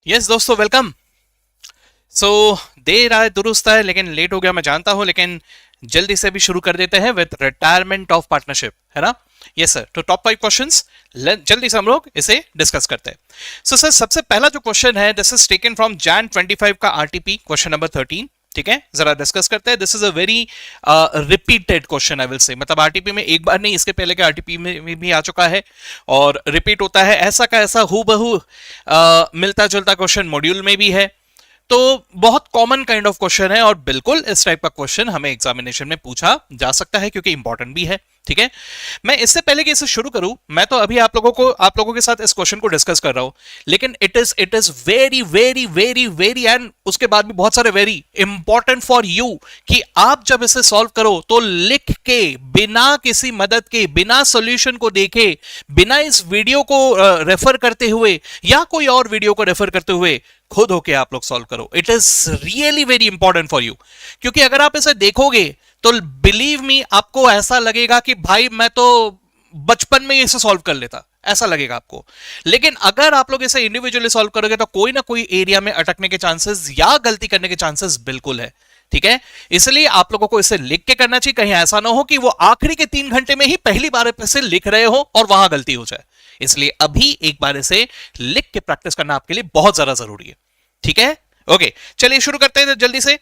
Yes दोस्तों, welcome. सो देर आए दुरुस्त है, लेकिन लेट हो गया मैं जानता हूं, लेकिन जल्दी से भी शुरू कर देते हैं विद रिटायरमेंट ऑफ पार्टनरशिप, है ना। यस सर, तो टॉप 5 क्वेश्चंस जल्दी से हम लोग इसे डिस्कस करते हैं। सो सर, सबसे पहला जो क्वेश्चन है, this is taken from Jain 25 का आरटीपी क्वेश्चन नंबर 13। ठीक है, जरा डिस्कस करते हैं। This is a very repeated question, I will say, मतलब आरटीपी में एक बार नहीं, इसके पहले के आरटीपी में भी आ चुका है और रिपीट होता है। ऐसा का ऐसा हूबहू मिलता जुलता क्वेश्चन मॉड्यूल में भी है, तो बहुत कॉमन काइंड ऑफ क्वेश्चन है और बिल्कुल इस टाइप का क्वेश्चन हमें एग्जामिनेशन में पूछा जा सकता है क्योंकि इंपॉर्टेंट भी है। ठीक है, मैं इससे पहले कि इसे शुरू करूं, मैं तो अभी आप लोगों के साथ इस क्वेश्चन को डिस्कस कर रहा हूं, लेकिन it is very very very very and उसके बाद भी बहुत सारे वेरी इंपॉर्टेंट फॉर यू कि आप जब इसे सॉल्व करो तो लिख के, बिना किसी मदद के, बिना सॉल्यूशन को देखे, बिना इस वीडियो को रेफर करते हुए या कोई और वीडियो को रेफर करते हुए खुद होके आप लोग सॉल्व करो। It is really very important for you, क्योंकि अगर आप इसे देखोगे तो बिलीव मी, आपको ऐसा लगेगा कि भाई मैं तो बचपन में इसे सॉल्व कर लेता, ऐसा लगेगा आपको। लेकिन अगर आप लोग इसे इंडिविजुअली सॉल्व करोगे तो कोई ना कोई एरिया में अटकने के चांसेस या गलती करने के चांसेस बिल्कुल है। ठीक है, इसलिए आप लोगों को इसे लिख के करना चाहिए। कहीं ऐसा ना हो कि वो आखिरी के 3 घंटे में ही पहली बार इसे लिख रहे हो और वहां गलती हो जाए। इसलिए अभी एक बार इसे लिख के प्रैक्टिस करना आपके लिए बहुत ज्यादा जरूरी है। ठीक है, ओके, चलिए शुरू करते हैं जल्दी से।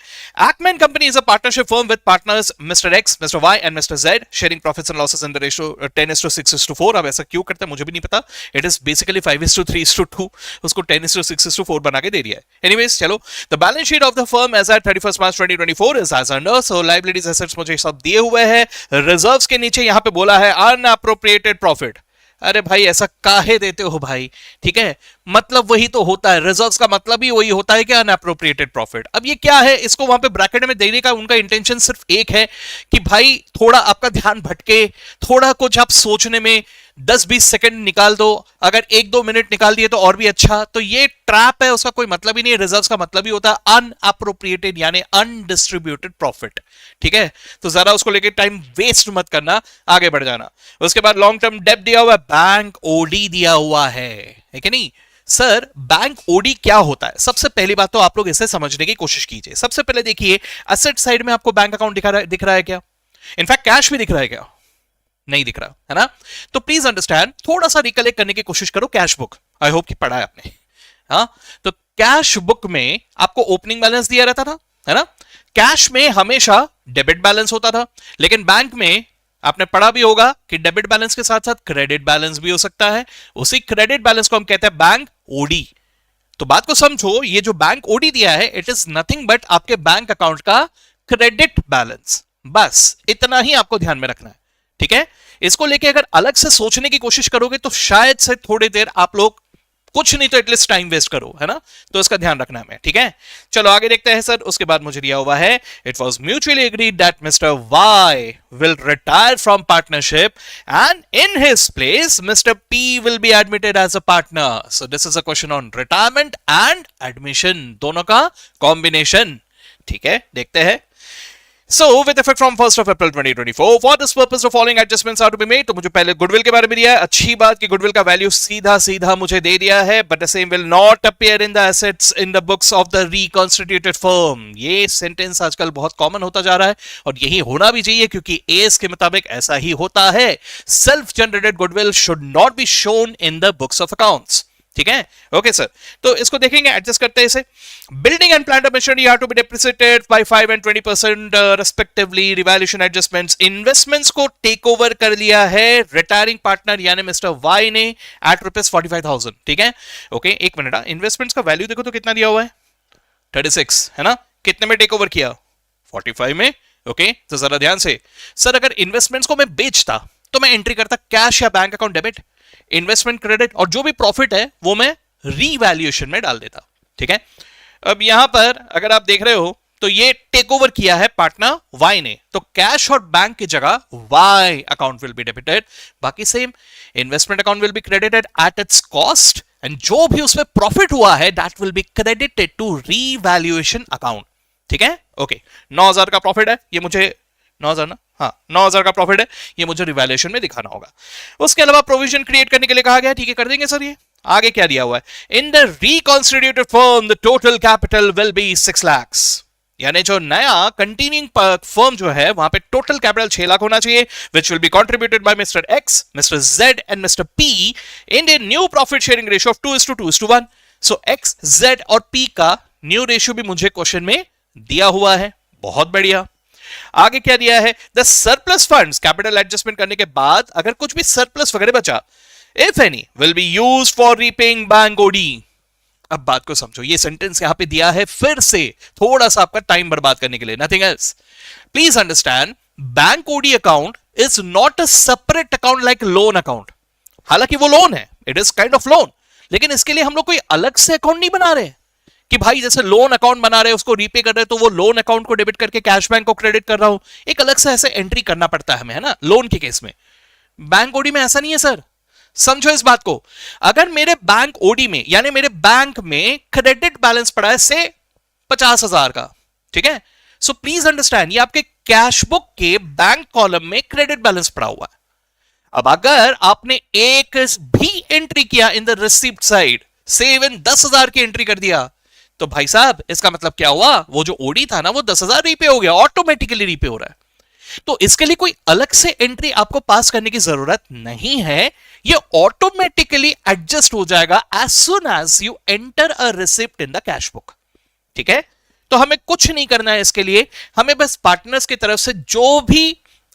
Ekman company is a partnership firm with partners mister X, mister Y and mister Z, sharing profits and losses in the ratio 10:6:4। अब ऐसा क्यों करते हैं मुझे भी नहीं पता। इट इज बेसिकली 5:3:2, उसको 10:6:4 बना के दे दिया है। एनीवेज, चलो, the balance sheet of the firm as at 31 March 2024 is as under. So liabilities assets मुझे सब दिए हुए हैं। रिजर्व्स के नीचे यहां पे बोला है अनएप्रोप्रिएटेड प्रॉफिट। अरे भाई, ऐसा काहे देते हो भाई। ठीक है, मतलब वही तो होता है, रिजर्व्स का मतलब ही वही होता है कि अनएप्रोप्रिएटेड प्रॉफिट। अब ये क्या है, इसको वहां पे ब्रैकेट में देने का उनका इंटेंशन सिर्फ एक है कि भाई थोड़ा आपका ध्यान भटके, थोड़ा कुछ आप सोचने में 10-20 सेकंड निकाल दो। अगर 1-2 मिनट निकाल दिए तो और भी अच्छा। तो ये ट्रैप है, उसका कोई मतलब ही नहीं है। रिजर्व्स का मतलब ही होता है अनएप्रोप्रिएटेड यानी अनडिस्ट्रीब्यूटेड प्रॉफिट। ठीक है, तो जरा उसको लेके टाइम वेस्ट मत करना, आगे बढ़ जाना। उसके बाद लॉन्ग टर्म डेब्ट दिया हुआ है, बैंक ओडी दिया हुआ है कि नहीं। सर, बैंक ओडी क्या होता है? सबसे पहली बात तो आप लोग इसे समझने की कोशिश कीजिए। सबसे पहले देखिए, एसेट साइड में आपको बैंक अकाउंट दिख रहा है क्या? इनफैक्ट कैश भी दिख रहा है क्या? नहीं दिख रहा है ना। तो प्लीज अंडरस्टैंड, थोड़ा सा रिकलेक्ट करने की कोशिश करो कैश बुक। आई होप कि पढ़ा है आपने। हाँ, तो कैश बुक में आपको ओपनिंग बैलेंस दिया रहता था, है ना। कैश में हमेशा डेबिट बैलेंस होता था, लेकिन बैंक में आपने पढ़ा भी होगा कि डेबिट बैलेंस के साथ साथ क्रेडिट बैलेंस भी हो सकता है। उसी क्रेडिट बैलेंस को हम कहते हैं बैंक ओडी। तो बात को समझो, ये जो बैंक ओडी दिया है, इट इज नथिंग बट आपके बैंक अकाउंट का क्रेडिट बैलेंस। बस इतना ही आपको ध्यान में रखना है। ठीक है, इसको लेके अगर अलग से सोचने की कोशिश करोगे तो शायद से थोड़ी देर आप लोग कुछ नहीं तो एटलीस्ट टाइम वेस्ट करो, है ना। तो इसका ध्यान रखना है। ठीक है, चलो आगे देखते हैं सर। उसके बाद मुझे दिया हुआ है, it was mutually agreed that mister Y will retire from partnership and in his place mister P will be admitted as a partner. So this is a question on retirement and admission, दोनों का combination. ठीक है, देखते हैं। So, with effect from 1st of April 2024, for this purpose the following adjustments are to be made. तो मुझे पहले goodwill के बारे में दिया है। अच्छी बात कि गुडविल का वैल्यू सीधा सीधा मुझे दे दिया है, but the same will not appear in the assets in the books of the reconstituted firm. ये सेंटेंस आजकल बहुत कॉमन होता जा रहा है और यही होना भी चाहिए, क्योंकि एस के मुताबिक ऐसा ही होता है। Self generated goodwill should not be shown in the books of accounts. ठीक है, ओके सर। तो इसको देखेंगे, एडजस्ट करते हैं इसे। Building and plant machinery have to be depreciated by 5 and 20% respectively. Revaluation adjustments, investments को टेक ओवर कर लिया है रिटायरिंग पार्टनर यानी मिस्टर वाई ने एट ₹45,000। ठीक है, ओके, एक मिनट। इन्वेस्टमेंट्स का वैल्यू देखो तो कितना दिया हुआ है, 36, है ना। कितने में टेक ओवर किया? 45 में। ओके, तो जरा ध्यान से। सर, अगर इन्वेस्टमेंट्स को मैं बेचता तो मैं एंट्री करता कैश या bank account debit, investment credit, और जो भी प्रॉफिट है वो मैं रीवैल्यूएशन में डाल देता। ठीक है, अब यहां पर अगर आप देख रहे हो तो ये टेक ओवर किया है पार्टनर वाई ने, तो कैश और बैंक की जगह Y account will be debited. बाकी same, investment account will be credited at its cost and जो भी उसमें प्रॉफिट हुआ है that will be credited to revaluation account. ठीक है, ओके। 9,000 का प्रॉफिट है, ये मुझे 9,000 ना, हाँ 9,000 का प्रॉफिट है, ये मुझे रिवैल्यूएशन में दिखाना होगा। उसके अलावा प्रोविजन क्रिएट करने के लिए कहा गया, ठीक है कर देंगे सर ये। आगे क्या दिया हुआ है, in the reconstituted firm the total capital will be 6 lakh, यानी जो नया कंटिन्यूइंग फर्म जो है वहां पे टोटल कैपिटल 6 लाख होना चाहिए, which will be contributed bye mister X, mister Z and mister P in the new profit sharing ratio of 2:2:1. So x, Z और पी का न्यू रेशियो भी मुझे क्वेश्चन में दिया हुआ है. बहुत बढ़िया. आगे क्या दिया है, the surplus funds, capital adjustment करने के बाद अगर कुछ भी सरप्लस वगैरह बचा, if any will be used for repaying bank OD. अब बात को समझो, ये सेंटेंस यहां पे दिया है फिर से थोड़ा सा आपका टाइम बर्बाद करने के लिए, nothing else. Please understand, bank OD account is not a separate account like loan account. हालांकि वो लोन है, it is kind of loan, लेकिन इसके लिए हम लोग कोई अलग से अकाउंट नहीं बना रहे कि भाई जैसे लोन अकाउंट बना रहे हैं उसको रीपे कर रहे हैं तो वो लोन अकाउंट को डेबिट करके कैश बैंक को क्रेडिट कर रहा हूं. एक अलग से ऐसे एंट्री करना पड़ता है हमें, है ना, लोन के केस में. बैंक ओडी में ऐसा नहीं है सर. समझो इस बात को, अगर मेरे बैंक ओडी में यानी मेरे बैंक में क्रेडिट बैलेंस पड़ा है से 50,000 का, ठीक है, सो प्लीज अंडरस्टैंड, ये आपके कैश बुक के बैंक कॉलम में क्रेडिट बैलेंस पड़ा हुआ है. अब अगर आपने एक भी एंट्री किया इन द रिसीप्ट साइड, से इवन 10,000 की एंट्री कर दिया, तो भाई साहब इसका मतलब क्या हुआ, वो जो ओडी था ना वो 10,000 रीपे हो गया, ऑटोमेटिकली रीपे हो रहा है. तो इसके लिए कोई अलग से एंट्री आपको पास करने की जरूरत नहीं है, ये ऑटोमेटिकली एडजस्ट हो जाएगा as soon as you enter a receipt in the cash book. ठीक है, तो हमें कुछ नहीं करना है इसके लिए, हमें बस पार्टनर्स की तरफ से जो भी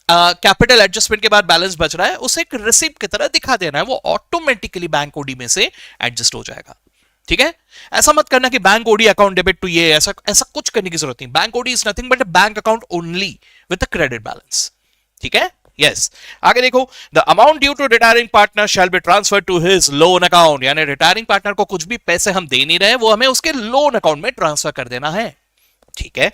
कैपिटल एडजस्टमेंट के बाद बैलेंस बच रहा है उसे एक रिसिप्ट की तरह दिखा देना है, वो ऑटोमेटिकली बैंक ओडी में से एडजस्ट हो जाएगा. ठीक है, ऐसा मत करना कि bank OD account debit to ये, ऐसा ऐसा कुछ करने की जरूरत नहीं. Bank OD is nothing but a bank account only with a credit balance. ठीक है, यस. आगे देखो, the amount due to retiring partner shall be transfer to his loan account, यानी रिटायरिंग पार्टनर को कुछ भी पैसे हम दे नहीं रहे, वो हमें उसके लोन अकाउंट में ट्रांसफर कर देना है. ठीक है,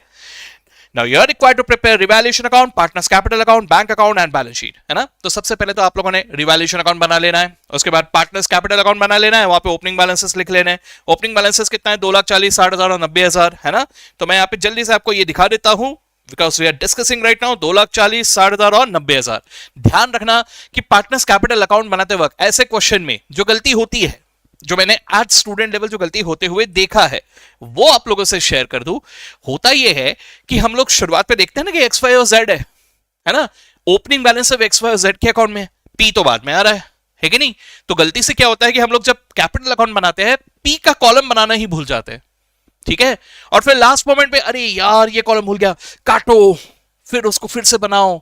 Now you are required to prepare revaluation account, partners capital account, bank account and balance sheet, है ना. तो सबसे पहले तो आप लोगों ने revaluation account बना लेना है, उसके बाद partners capital account बना लेना है, वहां पे opening balances लिख लेने हैं. opening balances कितना है, 2,40,000, 60,000 और 90,000, है ना. तो मैं यहाँ पे जल्दी से आपको ये दिखा देता हूं because we are discussing right now 2,40,000, 60,000 और 90,000. ध्यान रखना कि partners capital account बनाते वक्त ऐसे क्वेश्चन में जो गलती होती है, जो मैंने आज स्टूडेंट लेवल जो गलती होते हुए देखा है, वो आप लोगों से शेयर कर दूं. होता यह है कि हम लोग शुरुआत पे देखते हैं ना कि एक्स वाई और जेड है ना, opening balance of X Y और जेड के अकाउंट में, पी तो बाद में आ रहा है कि नहीं. तो गलती से क्या होता है कि हम लोग जब कैपिटल अकाउंट बनाते हैं पी का कॉलम बनाना ही भूल जाते हैं. ठीक है, और फिर लास्ट मोमेंट पे अरे यार ये कॉलम भूल गया, काटो, फिर उसको फिर से बनाओ.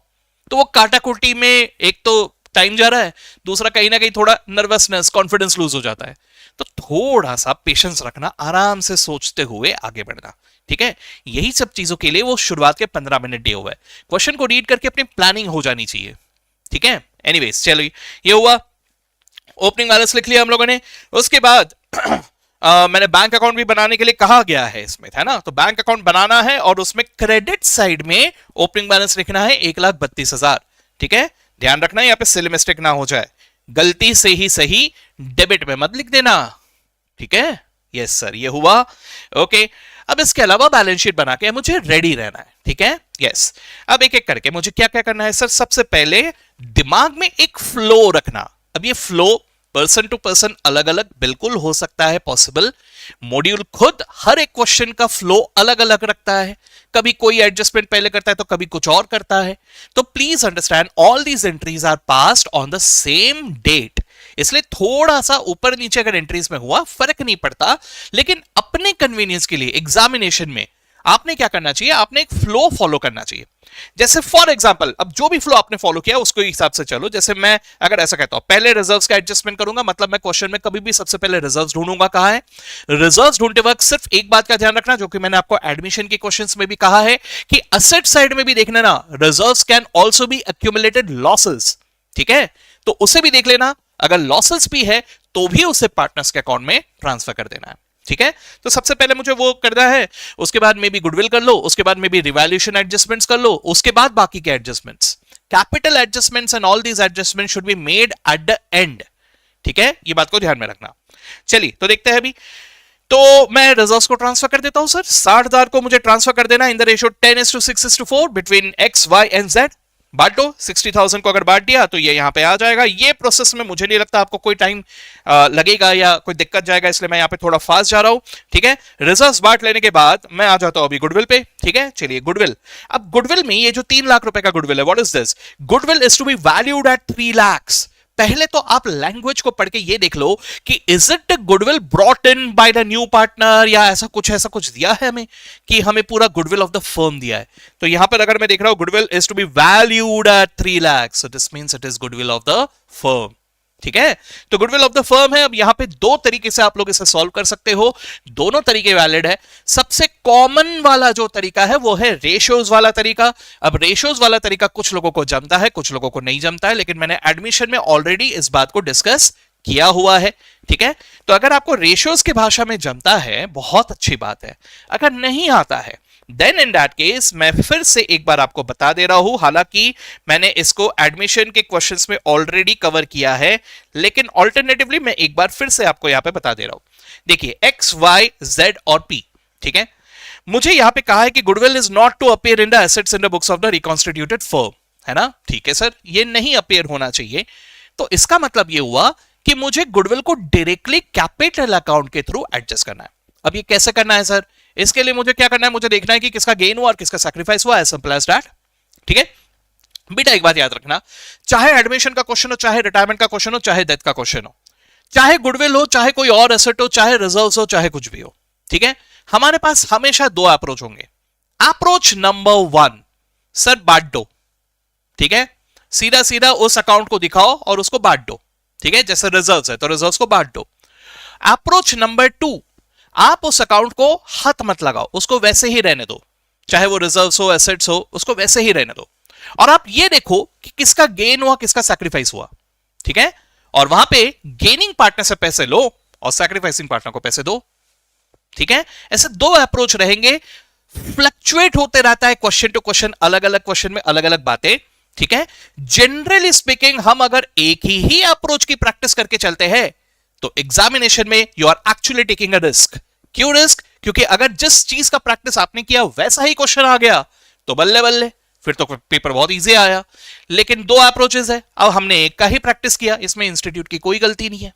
तो वो काटाकुटी में एक तो टाइम जा रहा है, दूसरा कहीं ना कहीं थोड़ा नर्वसनेस, कॉन्फिडेंस लूज हो जाता है. तो थोड़ा सा पेशेंस रखना, आराम से सोचते हुए आगे बढ़ना. ठीक है, यही सब चीजों के लिए वो शुरुआत के 15 मिनट दिए हुए है. क्वेश्चन को रीड करके अपनी प्लानिंग हो जानी चाहिए. ठीक है, एनीवेज चलो ये हुआ, ओपनिंग बैलेंस लिख लिया हम लोगों ने. उसके बाद मैंने बैंक अकाउंट भी बनाने के लिए कहा गया है इसमें, है ना. तो बैंक अकाउंट बनाना है और उसमें क्रेडिट साइड में ओपनिंग बैलेंस लिखना है 1,32,000. ठीक है, ध्यान रखना यहाँ पे सिली मिस्टेक ना हो जाए, गलती से ही सही डेबिट में मत लिख देना. ठीक है, यस सर, ये हुआ. ओके, अब इसके अलावा बैलेंस शीट बना के मुझे रेडी रहना है. ठीक है, यस. अब एक एक करके मुझे क्या क्या करना है सर, सबसे पहले दिमाग में एक फ्लो रखना. अब ये फ्लो पर्सन टू पर्सन अलग अलग बिल्कुल हो सकता है पॉसिबल. मॉड्यूल खुद हर एक क्वेश्चन का फ्लो अलग अलग रखता है, कभी कोई एडजस्टमेंट पहले करता है तो कभी कुछ और करता है. तो please understand all these entries are passed on the same date, इसलिए थोड़ा सा ऊपर नीचे अगर एंट्रीज में हुआ फर्क नहीं पड़ता, लेकिन अपने कन्वीनियंस के लिए एग्जामिनेशन में आपने क्या करना चाहिए, आपने एक फ्लो फॉलो करना चाहिए. जैसे फॉर एग्जांपल अब जो भी फ्लो आपने फॉलो किया उसको हिसाब से चलो. जैसे मैं अगर ऐसा कहता हूं पहले रिजर्व्स का एडजस्टमेंट करूंगा, मतलब मैं क्वेश्चन में कभी भी सबसे पहले रिजर्व्स ढूंढूंगा. कहां है रिजर्व्स, ढूंढते वक्त सिर्फ एक बात का ध्यान रखना जो कि मैंने आपको एडमिशन के क्वेश्चंस में भी कहा है कि असेट साइड में भी देखना ना, reserves can also be accumulated losses. ठीक है, तो उसे भी देख लेना, अगर लॉसेस भी है तो भी उसे पार्टनर्स के अकाउंट में ट्रांसफर कर देना है. ठीक है, तो सबसे पहले मुझे वो करना है, उसके बाद में भी गुडविल कर लो, उसके बाद में भी रिवैल्यूएशन एडजस्टमेंट्स कर लो, उसके बाद बाकी के adjustments, capital adjustments and all these adjustments should be made at the end. ठीक है, ये बात को ध्यान में रखना. चलिए तो देखते हैं अभी. तो मैं रिजर्व्स को ट्रांसफर कर देता हूं सर, 60,000 को मुझे ट्रांसफर कर देना in the ratio 10:6:4 between X Y and Z. बांट दो, 60,000 को अगर बांट दिया तो ये यहां पे आ जाएगा। ये प्रोसेस में मुझे नहीं लगता आपको कोई टाइम लगेगा या कोई दिक्कत जाएगा, इसलिए मैं यहां पे थोड़ा फास्ट जा रहा हूं। ठीक है, रिजर्व्स बांट लेने के बाद मैं आ जाता हूं अभी गुडविल पे। ठीक है, चलिए गुडविल। अब गुडविल में ये जो 3 लाख रुपए का गुडविल है, what is this? Goodwill is to be valued at 3 lakhs। पहले तो आप लैंग्वेज को पढ़ के ये देख लो कि is it goodwill brought in by the new partner, या ऐसा कुछ दिया है हमें कि हमें पूरा गुडविल ऑफ द फर्म दिया है। तो यहां पर अगर मैं देख रहा हूं goodwill is to be valued at 3 lakhs, so this means it is goodwill of the firm. ठीक है, तो गुडविल ऑफ द फर्म है। अब यहां पे दो तरीके से आप लोग इसे सॉल्व कर सकते हो, दोनों तरीके वैलिड है। सबसे कॉमन वाला जो तरीका है वो है रेशियोज वाला तरीका। अब रेशियोज वाला तरीका कुछ लोगों को जमता है, कुछ लोगों को नहीं जमता है, लेकिन मैंने एडमिशन में ऑलरेडी इस बात को डिस्कस किया हुआ है। ठीक है, तो अगर आपको रेशियोज की भाषा में जमता है, बहुत अच्छी बात है। अगर नहीं आता है, देन इन दैट केस मैं फिर से एक बार आपको बता दे रहा हूं, हालांकि मैंने इसको एडमिशन के क्वेश्चंस में ऑलरेडी कवर किया है, लेकिन ऑल्टरनेटिवली मैं एक बार फिर से आपको यहां पे बता दे रहा हूं। देखिए एक्स, वाई, जेड और पी। ठीक है, मुझे यहां पे कहा है कि goodwill is not to appear in the assets in the books of the reconstituted firm, है ना? ठीक है सर, ये नहीं अपीयर होना चाहिए। तो इसका मतलब ये हुआ कि मुझे गुडविल को डायरेक्टली कैपिटल अकाउंट के थ्रू एडजस्ट करना है। अब ये कैसे करना है सर? इसके लिए मुझे क्या करना है? मुझे देखना है कि किसका गेन हुआ और किसका सैक्रिफाइस हुआ, एज सिंपल एज दैट। ठीक है बेटा, एक बात याद रखना, चाहे एडमिशन का क्वेश्चन हो, चाहे रिटायरमेंट का क्वेश्चन हो, चाहे डेथ का क्वेश्चन हो, चाहे गुडविल हो, चाहे कोई और एसेट हो, चाहे रिजर्व्स हो, चाहे कुछ भी हो, ठीक है, हमारे पास हमेशा दो अप्रोच होंगे। अप्रोच नंबर 1, सर बांट दो। ठीक है, सीधा सीधा उस अकाउंट को दिखाओ और उसको बांट दो। ठीक है, जैसे रिजर्व्स है तो रिजर्व्स को बांट दो। अप्रोच नंबर 2, आप उस अकाउंट को हाथ मत लगाओ, उसको वैसे ही रहने दो, चाहे वो रिजर्व्स हो, एसेट्स हो, उसको वैसे ही रहने दो। और आप ये देखो कि किसका गेन हुआ, किसका सैक्रिफाइस हुआ। ठीक है, और वहां पे गेनिंग पार्टनर से पैसे लो और सैक्रिफाइसिंग पार्टनर को पैसे दो। ठीक है, ऐसे दो अप्रोच रहेंगे, फ्लक्चुएट होते रहता है क्वेश्चन टू क्वेश्चन, अलग अलग क्वेश्चन में अलग अलग बातें। ठीक है, जनरली स्पीकिंग हम अगर एक ही अप्रोच की प्रैक्टिस करके चलते हैं तो एग्जामिनेशन में you are actually taking a risk. क्यों रिस्क? क्योंकि अगर जिस चीज का प्रैक्टिस आपने किया वैसा ही क्वेश्चन आ गया तो बल्ले बल्ले, फिर तो पेपर बहुत इजी आया। लेकिन दो अप्रोचेस है, अब हमने एक का ही प्रैक्टिस किया, इसमें इंस्टीट्यूट की कोई गलती नहीं है।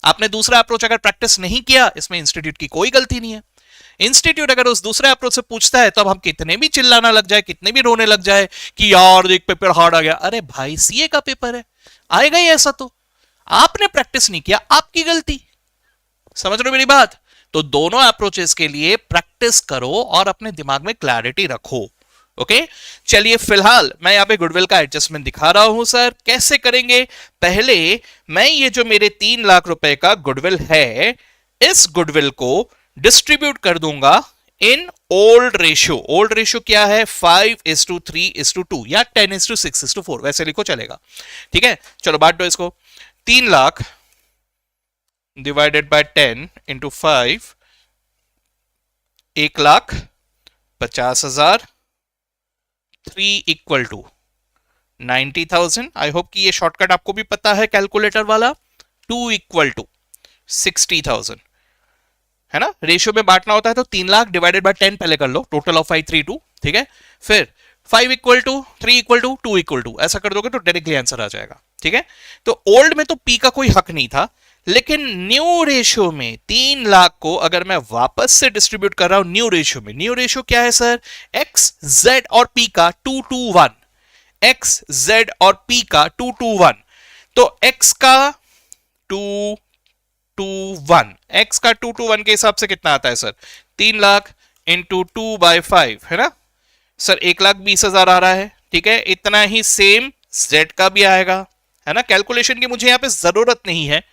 आपने दूसरा अप्रोच अगर प्रैक्टिस नहीं किया, इसमें इंस्टीट्यूट की कोई गलती नहीं है। इंस्टीट्यूट अगर उस दूसरे अप्रोच से पूछता है तो अब हम कितने भी चिल्लाना लग जाए, कितने भी रोने लग जाए कि यार देख पेपर हार्ड आ गया, अरे भाई सीए का पेपर है, आएगा ही ऐसा। तो आपने प्रैक्टिस नहीं किया, आपकी गलती। समझ रहे हो मेरी बात? तो दोनों अप्रोचेस के लिए प्रैक्टिस करो और अपने दिमाग में क्लैरिटी रखो। ओके, चलिए फिलहाल मैं यहां पे गुडविल का एडजस्टमेंट दिखा रहा हूं। सर कैसे करेंगे? पहले मैं ये जो मेरे 3 लाख रुपए का गुडविल है, इस गुडविल को डिस्ट्रीब्यूट कर दूंगा in old ratio. Old ratio क्या है? 5:3:2 या 10:6:4, वैसे लिखो चलेगा। ठीक है, चलो बांट दो इसको। 3 lakh divided by 10 into 5, 1,50,000, 3 equal to 90,000। I hope कि ये शॉर्टकट आपको भी पता है कैलकुलेटर वाला। 2 इक्वल टू 60,000, है ना? रेशियो में बांटना होता है तो 3 लाख डिवाइडेड बाय 10 पहले कर लो, टोटल ऑफ 532। ठीक है, फिर 5 equal to 3 equal to 2 equal to, ऐसा कर दोगे तो डायरेक्टली आंसर आ जाएगा। ठीक है, तो ओल्ड में तो पी का कोई हक नहीं था, लेकिन न्यू रेशियो में 3 लाख को अगर मैं वापस से डिस्ट्रीब्यूट कर रहा हूं न्यू रेशियो में, न्यू रेशियो क्या है सर? एक्स, जेड और पी का 2:1, एक्स, जेड और पी का 2:1। तो एक्स का 2:1, एक्स का 2:1 के हिसाब से कितना आता है सर? 3 लाख इंटू 2/5, है ना सर? 1,20,000 आ रहा है। ठीक है, इतना ही सेम जेड का भी आएगा, है ना? कैलकुलेशन की मुझे यहां पे जरूरत नहीं है,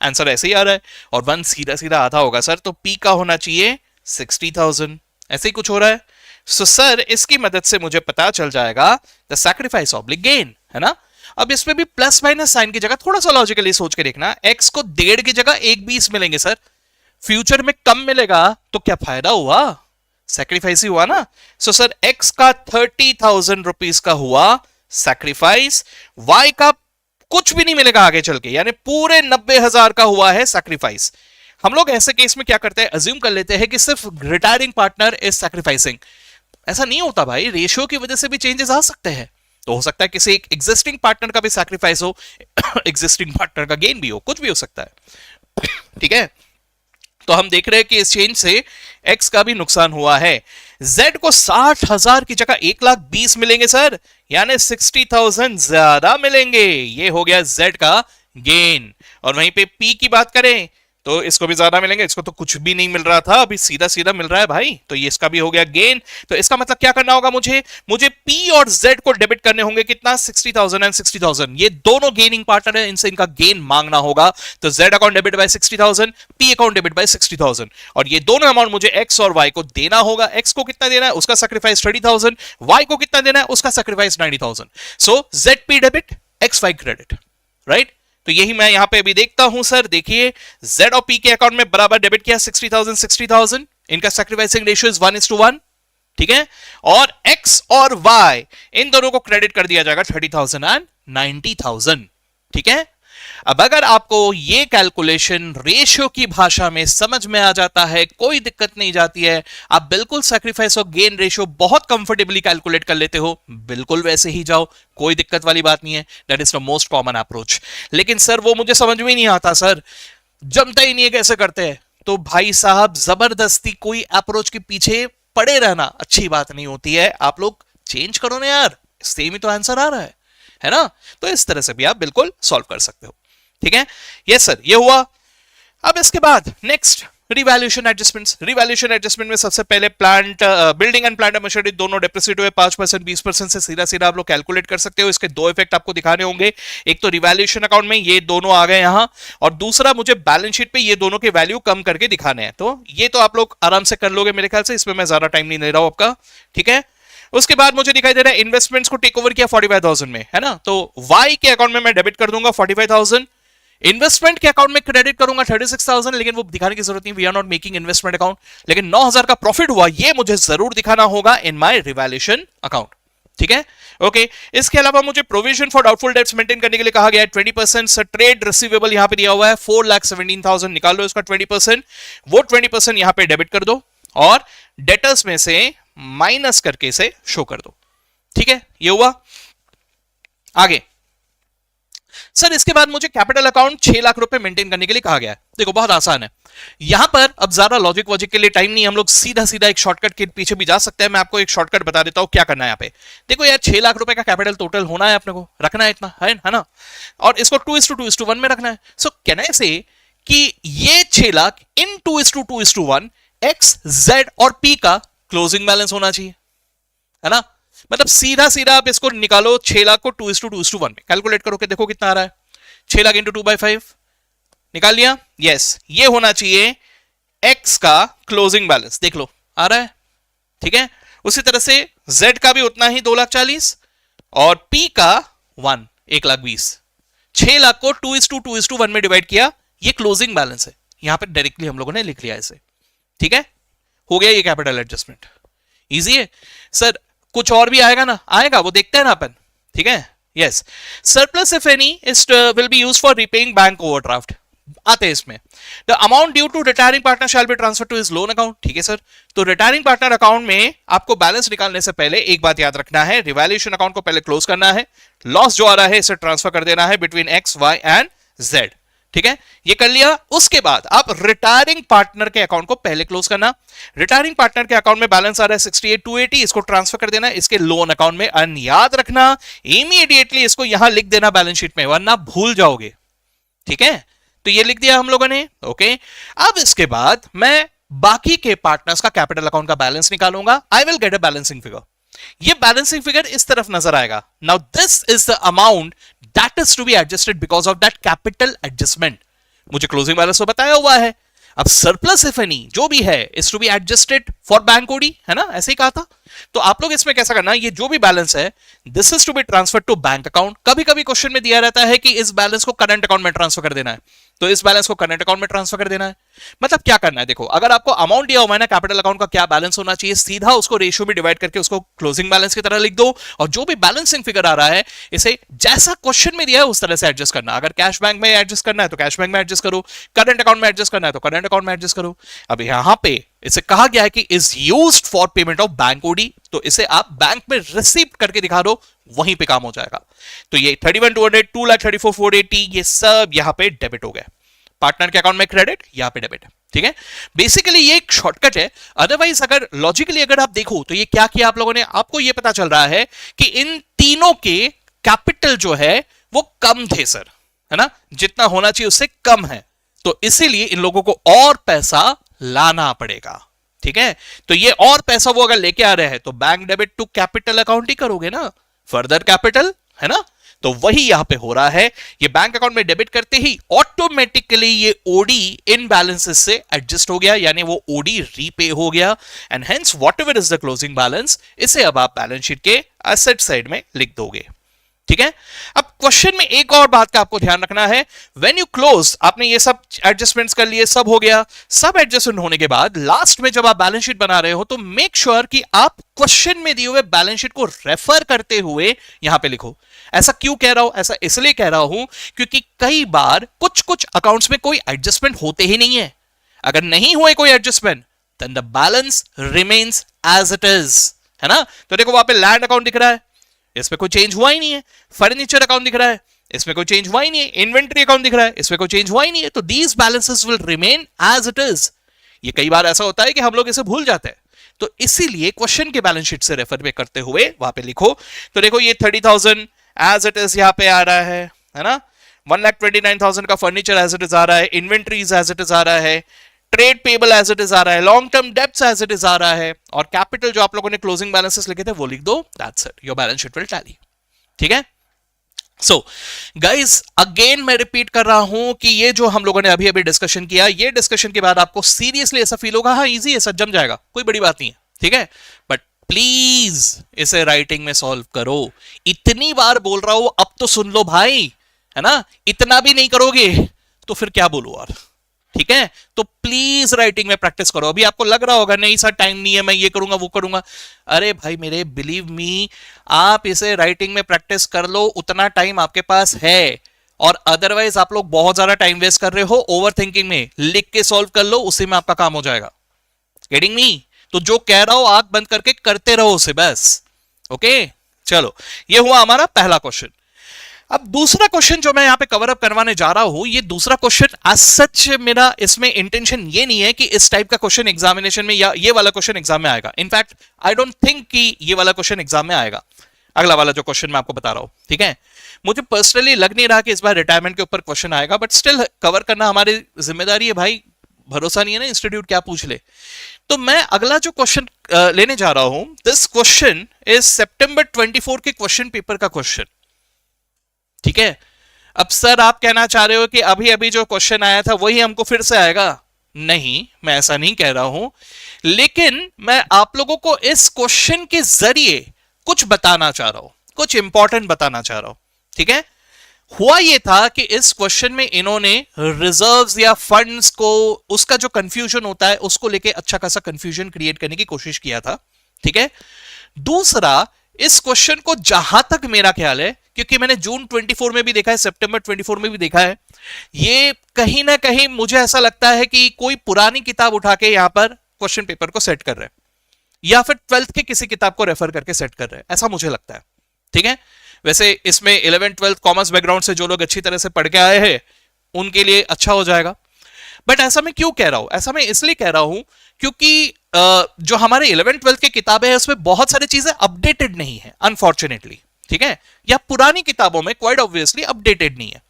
आंसर ऐसे ही आ रहा है। और 1 सीधा सीधा आधा होगा सर, तो पी का होना चाहिए 60,000, ऐसे ही कुछ हो रहा है। सो सर इसकी मदद से मुझे पता चल जाएगा द सैक्रिफाइस ऑब्लिक गेन, है ना? अब इसमें भी प्लस माइनस साइन की जगह थोड़ा सा लॉजिकली सोच के देखना, एक्स को 1.5 की जगह 1.20 मिलेंगे सर, फ्यूचर में कम मिलेगा तो क्या फायदा हुआ? सैक्रिफाइस ही हुआ ना। सो सर एक्स का 30,000 रुपीज का हुआ सैक्रिफाइस, वाई का कुछ भी नहीं मिलेगा आगे चल के, यानी पूरे 90,000 का हुआ है सैक्रिफाइस। हम लोग ऐसे केस में क्या करते हैं, अज्यूम कर लेते हैं कि सिर्फ रिटायरिंग पार्टनर इज सैक्रिफाइसिंग। ऐसा नहीं होता भाई, रेशियो की वजह से भी चेंजेस आ सकते हैं। तो हो सकता है किसी एक एग्जिस्टिंग पार्टनर का भी सैक्रिफाइस हो, एग्जिस्टिंग पार्टनर का गेन भी हो, कुछ भी हो सकता है। ठीक है, तो हम देख रहे हैं कि इस चेंज से एक्स का भी नुकसान हुआ है। जेड को 60,000 की जगह 1,20,000 मिलेंगे सर, यानी 60,000 ज्यादा मिलेंगे। ये हो गया जेड का गेन। और वहीं पे पी की बात करें तो इसको भी ज्यादा मिलेंगे, इसको तो कुछ भी नहीं मिल रहा था, अभी सीधा सीधा मिल रहा है भाई, तो ये इसका भी हो गया गेन। तो इसका मतलब क्या करना होगा मुझे पी और जेड को डेबिट करने होंगे, कितना 60,000 एंड 60,000, ये दोनों गेनिंग पार्टनर है, इनसे इनका गेन मांगना होगा। तो Z account debit bye 60,000, P account debit bye 60,000, और ये दोनों अमाउंट मुझे एक्स और वाई को देना होगा। एक्स को कितना देना है, उसका सैक्रिफाइस 30,000, वाई को कितना देना है, उसका sacrifice 90,000। So Z P debit, X Y credit, right. तो यही मैं यहां पे अभी देखता हूं सर, देखिए Z और P के अकाउंट में बराबर डेबिट किया 60,000 60,000, इनका सैक्रिफाइसिंग रेशियो इज 1:1, ठीक है। और X और Y इन दोनों को क्रेडिट कर दिया जाएगा 30,000 एंड 90,000, ठीक है। अब अगर आपको ये कैलकुलेशन रेशियो की भाषा में समझ में आ जाता है, कोई दिक्कत नहीं जाती है, आप बिल्कुल सैक्रिफाइस और गेन रेशियो बहुत कंफर्टेबली कैलकुलेट कर लेते हो, बिल्कुल वैसे ही जाओ, कोई दिक्कत वाली बात नहीं है। That is the most common approach. लेकिन सर वो मुझे समझ में नहीं आता सर, जमता ही नहीं है, कैसे करते हैं? तो भाई साहब जबरदस्ती कोई अप्रोच के पीछे पड़े रहना अच्छी बात नहीं होती है, आप लोग चेंज करो ना यार, सेम ही तो आंसर आ रहा है ना। तो इस तरह से भी आप बिल्कुल सॉल्व कर सकते हो, ठीक है। यस सर, ये हुआ। अब इसके बाद next revaluation adjustments. Revaluation adjustment में सबसे पहले plant building and plant machinery दोनों डेप्रिसिएट हुए 5% 20% से, सीधा सीधा आप लोग कैलकुलेट कर सकते हो। इसके दो इफेक्ट आपको दिखाने होंगे, एक तो रिवैल्यूएशन अकाउंट में ये दोनों आ गए यहां, और दूसरा मुझे बैलेंस शीट पे ये दोनों के वैल्यू कम करके दिखाने हैं। तो ये तो आप लोग आराम से कर लोगे मेरे ख्याल से, इसमें मैं ज्यादा टाइम नहीं ले रहा हूं आपका, ठीक है। उसके बाद मुझे दिखाई दे रहा है इन्वेस्टमेंट्स को टेक ओवर किया 45,000 में, है ना। तो वाई के अकाउंट में मैं डेबिट कर दूंगा 45,000, इन्वेस्टमेंट के अकाउंट में क्रेडिट करूंगा 36,000, लेकिन वो दिखाने की जरूरत नहीं, we are not making investment account. लेकिन 9,000 का प्रॉफिट हुआ, ये मुझे जरूर दिखाना होगा इन माय रिवैल्यूएशन अकाउंट, ठीक है। ओके, इसके अलावा मुझे provision for doubtful dates maintain करने के लिए कहा गया है 20%। ट्रेड रिसीवेबल यहां पे दिया हुआ है 4,17,000, निकाल लो इसका 20%, वो 20% यहां पे डेबिट कर दो और डेटर्स में से माइनस करके इसे शो कर दो, ठीक है। ये हुआ। आगे सर इसके बाद मुझे कैपिटल अकाउंट 6 लाख रुपए मेंटेन करने के लिए कहा गया है। देखो बहुत आसान है, यहां पर अब ज्यादा लॉजिक वॉजिक के लिए टाइम नहीं, हम लोग सीधा सीधा एक शॉर्टकट के पीछे भी जा सकते हैं। मैं आपको एक शॉर्टकट बता देता हूं क्या करना है। यहां पे देखो यार, 6 लाख रुपए का कैपिटल टोटल होना है, अपने को रखना है इतना, है ना, और इसको 2:2:1 में रखना है। सो कैन आई से कि ये 6 लाख इन 2:2:1 एक्स जेड और पी का क्लोजिंग बैलेंस होना चाहिए, है ना। मतलब सीधा सीधा आप इसको निकालो, 6 लाख को 2:2:1 में कैलकुलेट करो कि देखो कितना आ रहा है, 6 लाख इंटू 2/5 निकाल लिया। यस, ये होना चाहिए एक्स का क्लोजिंग बैलेंस, देख लो आ रहा है, ठीक है। उसी तरह से जेड का भी उतना ही 2,40,000 और पी का 1,20,000। 6 लाख को 2:2:1 में डिवाइड किया, ये क्लोजिंग बैलेंस है, यहां पर डायरेक्टली हम लोगों ने लिख लिया इसे, ठीक है। हो गया ये कैपिटल एडजस्टमेंट, इजी है सर। कुछ और भी आएगा ना, आएगा वो देखते हैं ना अपन, ठीक है। Yes, surplus if any is will be used for repaying bank overdraft, आते हैं इसमें। The amount due to retiring partner shall be transfer to his loan account, ठीक है सर। तो रिटायरिंग पार्टनर अकाउंट में आपको बैलेंस निकालने से पहले एक बात याद रखना है, रिवैल्यूएशन अकाउंट को पहले क्लोज करना है, लॉस जो आ रहा है इसे ट्रांसफर कर देना है between X Y and Z, ठीक है। ये कर लिया। उसके बाद आप रिटायरिंग पार्टनर के अकाउंट को पहले क्लोज करना। रिटायरिंग पार्टनर के अकाउंट में बैलेंस आ रहा है 68,280, इसको ट्रांसफर कर देना इसके लोन अकाउंट में। अन याद रखना, इमीडिएटली इसको यहां लिख देना बैलेंस शीट में, वरना भूल जाओगे, ठीक है। तो ये लिख दिया हम लोगों ने, ओके। अब इसके बाद मैं बाकी के पार्टनर्स का कैपिटल अकाउंट का बैलेंस निकालूंगा। I will get a balancing figure. ये बैलेंसिंग फिगर इस तरफ नजर आएगा। Now this is the amount that is to be adjusted because of that capital adjustment. मुझे क्लोजिंग बैलेंस तो बताया हुआ है। अब सरप्लस इफ एनी जो भी है is to be adjusted for bank OD, है ना, ऐसे ही कहा था। तो आप लोग इसमें कैसा करना, ये जो भी बैलेंस है this is to be transfer to bank account. कभी कभी क्वेश्चन में दिया रहता है कि इस बैलेंस को करंट अकाउंट में ट्रांसफर कर देना है, तो इस बैलेंस को करंट अकाउंट में ट्रांसफर कर देना है। मतलब क्या करना है, देखो अगर आपको अमाउंट दिया हुआ है ना कैपिटल अकाउंट का क्या बैलेंस होना चाहिए, सीधा उसको रेशियो में डिवाइड करके उसको क्लोजिंग बैलेंस की तरह लिख दो, और जो भी बैलेंसिंग फिगर आ रहा है इसे जैसा क्वेश्चन में दिया है उस तरह से एडजस्ट करना। अगर कैश बैंक में एडजस्ट करना है तो कैश बैंक में एडजस्ट करो, करंट अकाउंट में एडजस्ट करना है तो करंट अकाउंट में एडजस्ट करो। अब यहां पे इसे कहा गया है कि is used for payment of bank OD, तो इसे आप बैंक में रिसीव करके दिखा दो, वहीं पे काम हो जाएगा। तो ये 31,200, 2,34,480 ये सब यहां पे डेबिट हो गए, पार्टनर के अकाउंट में क्रेडिट, यहां पे डेबिट। ठीक है, बेसिकली ये एक शॉर्टकट है। अदरवाइज अगर लॉजिकली अगर आप देखो तो ये क्या किया आप लोगों ने, आपको ये पता चल रहा है कि इन तीनों के कैपिटल जो है वो कम थे सर, है ना, जितना होना चाहिए उससे कम है, तो इसीलिए इन लोगों को और पैसा लाना पड़ेगा। ठीक है, तो ये और पैसा वो अगर लेके आ रहे हैं तो bank debit to capital account ही करोगे ना, फर्दर कैपिटल, है ना, तो वही यहां पे हो रहा है। ये बैंक अकाउंट में डेबिट करते ही ऑटोमेटिकली ये ओडी इन बैलेंसेस से एडजस्ट हो गया, यानी वो ओडी रीपे हो गया, and hence whatever is the closing balance, इसे अब आप बैलेंस शीट के एसेट साइड में लिख दोगे। ठीक है, अब क्वेश्चन में एक और बात का आपको ध्यान रखना है, व्हेन यू क्लोज, आपने ये सब एडजस्टमेंट्स कर लिए, सब हो गया, सब एडजस्टमेंट होने के बाद लास्ट में जब आप बैलेंस शीट बना रहे हो तो मेक श्योर कि आप क्वेश्चन में दिए हुए बैलेंस शीट को रेफर करते हुए यहां पे लिखो। ऐसा क्यों कह रहा हूं, ऐसा इसलिए कह रहा हूं क्योंकि कई बार कुछ कुछ अकाउंट्स में कोई एडजस्टमेंट होते ही नहीं है, अगर नहीं हुए कोई adjustment then the balance remains as it is, है ना। तो देखो वहां पे लैंड अकाउंट दिख रहा है, इसमें कोई चेंज हुआ ही नहीं है, फर्नीचर अकाउंट दिख रहा है, इसमें कोई चेंज हुआ ही नहीं है, इन्वेंट्री अकाउंट दिख रहा है, इसमें कोई चेंज हुआ ही नहीं है, तो these balances will remain as it is. ये कई बार ऐसा होता है कि हम लोग इसे भूल जाते हैं, तो इसीलिए क्वेश्चन के बैलेंस शीट से रेफर में करते हुए वहां पे लिखो। तो देखो ये 30,000 एज इट इज यहां पे आ रहा है ना, 1,29,000 का फर्नीचर एज इट इज आ रहा है, इन्वेंट्रीज एज इट इज आ रहा है, trade payable as it is आ रहा है, long term debts as it is आ रहा है, और कैपिटल जो आप लोगों ने क्लोजिंग बैलेंसेस लिखे थे वो लिख दो, that's it, your balance sheet will tally. ठीक है, सो गाइज अगेन मैं रिपीट कर रहा हूं कि ये जो हम लोगों ने अभी अभी डिस्कशन किया, ये डिस्कशन के बाद आपको सीरियसली ऐसा फील होगा, हाँ इजी है, सब जम जाएगा, कोई बड़ी बात नहीं है। ठीक है, बट प्लीज इसे राइटिंग में सॉल्व करो। इतनी बार बोल रहा हूं, अब तो सुन लो भाई, है ना, इतना भी नहीं करोगे तो फिर क्या बोलूं और। ठीक है, तो प्लीज राइटिंग में प्रैक्टिस करो। अभी आपको लग रहा होगा नहीं सर टाइम नहीं है, मैं ये करूंगा वो करूंगा, अरे भाई मेरे बिलीव मी, आप इसे राइटिंग में प्रैक्टिस कर लो, उतना टाइम आपके पास है, और अदरवाइज आप लोग बहुत ज्यादा टाइम वेस्ट कर रहे हो ओवर थिंकिंग में। लिख के सॉल्व कर लो, उसी में आपका काम हो जाएगा। Getting me? तो जो कह रहा हो आंख बंद करके करते रहो उसे बस। ओके, चलो ये हुआ हमारा पहला क्वेश्चन। अब दूसरा क्वेश्चन जो मैं यहां पे कवर अप करवाने जा रहा हूं, ये दूसरा क्वेश्चन एज सच मेरा इसमें इंटेंशन ये नहीं है कि इस टाइप का क्वेश्चन एग्जामिनेशन में या ये वाला क्वेश्चन एग्जाम में आएगा। इनफैक्ट आई डोंट थिंक कि ये वाला क्वेश्चन एग्जाम में आएगा, अगला वाला जो क्वेश्चन मैं आपको बता रहा हूं। ठीक है, मुझे पर्सनली लग नहीं रहा कि इस बार रिटायरमेंट के ऊपर क्वेश्चन आएगा, बट स्टिल कवर करना हमारी जिम्मेदारी है भाई, भरोसा नहीं है ना इंस्टीट्यूट क्या पूछ ले। तो मैं अगला जो क्वेश्चन लेने जा रहा हूं, दिस क्वेश्चन इज सितंबर 24 के क्वेश्चन पेपर का क्वेश्चन। ठीक है, अब सर आप कहना चाह रहे हो कि अभी अभी जो क्वेश्चन आया था वही हमको फिर से आएगा? नहीं, मैं ऐसा नहीं कह रहा हूं, लेकिन मैं आप लोगों को इस क्वेश्चन के जरिए कुछ बताना चाह रहा हूं, कुछ इंपॉर्टेंट बताना चाह रहा हूं। ठीक है, हुआ यह था कि इस क्वेश्चन में इन्होंने रिजर्व्स या फंड्स को, उसका जो कंफ्यूजन होता है उसको लेके अच्छा खासा कंफ्यूजन क्रिएट करने की कोशिश किया था। ठीक है, दूसरा, इस क्वेश्चन को जहां तक मेरा ख्याल है, क्योंकि मैंने जून 24 में भी देखा है, सितंबर 24 में भी देखा है, ये कहीं ना कहीं मुझे ऐसा लगता है कि कोई पुरानी किताब उठा के यहां पर क्वेश्चन पेपर को सेट कर रहे हैं, या फिर 12th के किसी किताब को रेफर करके सेट कर रहे हैं, ऐसा मुझे लगता है। ठीक है, वैसे इसमें 11th 12th कॉमर्स बैकग्राउंड से जो लोग अच्छी तरह से पढ़ के आए हैं उनके लिए अच्छा हो जाएगा। बट ऐसा मैं क्यों कह रहा हूं? ऐसा मैं इसलिए कह रहा हूं क्योंकि जो हमारे 11th 12th की किताबें हैं उसमें बहुत सारी चीजें अपडेटेड नहीं है अनफॉर्चुनेटली। ठीक है, या पुरानी किताबों में क्वाइट ऑब्वियसली अपडेटेड नहीं है,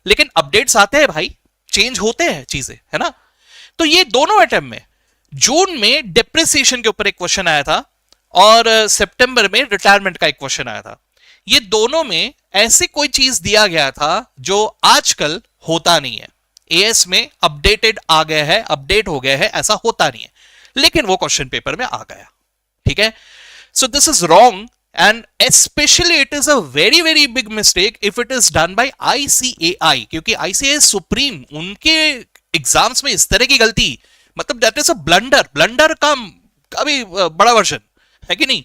लेकिन अपडेट्स आते हैं भाई, चेंज होते हैं चीजें, है ना। तो ये दोनों अटेम्प्ट में, जून में डिप्रिसिएशन के ऊपर एक क्वेश्चन आया था और सितंबर में रिटायरमेंट का एक क्वेश्चन आया था। ये दोनों में ऐसी कोई चीज दिया गया था जो आजकल होता नहीं है, एएस में अपडेटेड आ गया है, अपडेट हो गया है, ऐसा होता नहीं है, लेकिन वो क्वेश्चन पेपर में आ गया। ठीक है, सो this is wrong and especially it is a very very big mistake if it is done by ICAI, क्योंकि ICAI सुप्रीम, उनके एग्जाम्स में इस तरह की गलती, मतलब दैट इज अ ब्लंडर का भी बड़ा वर्जन है कि नहीं।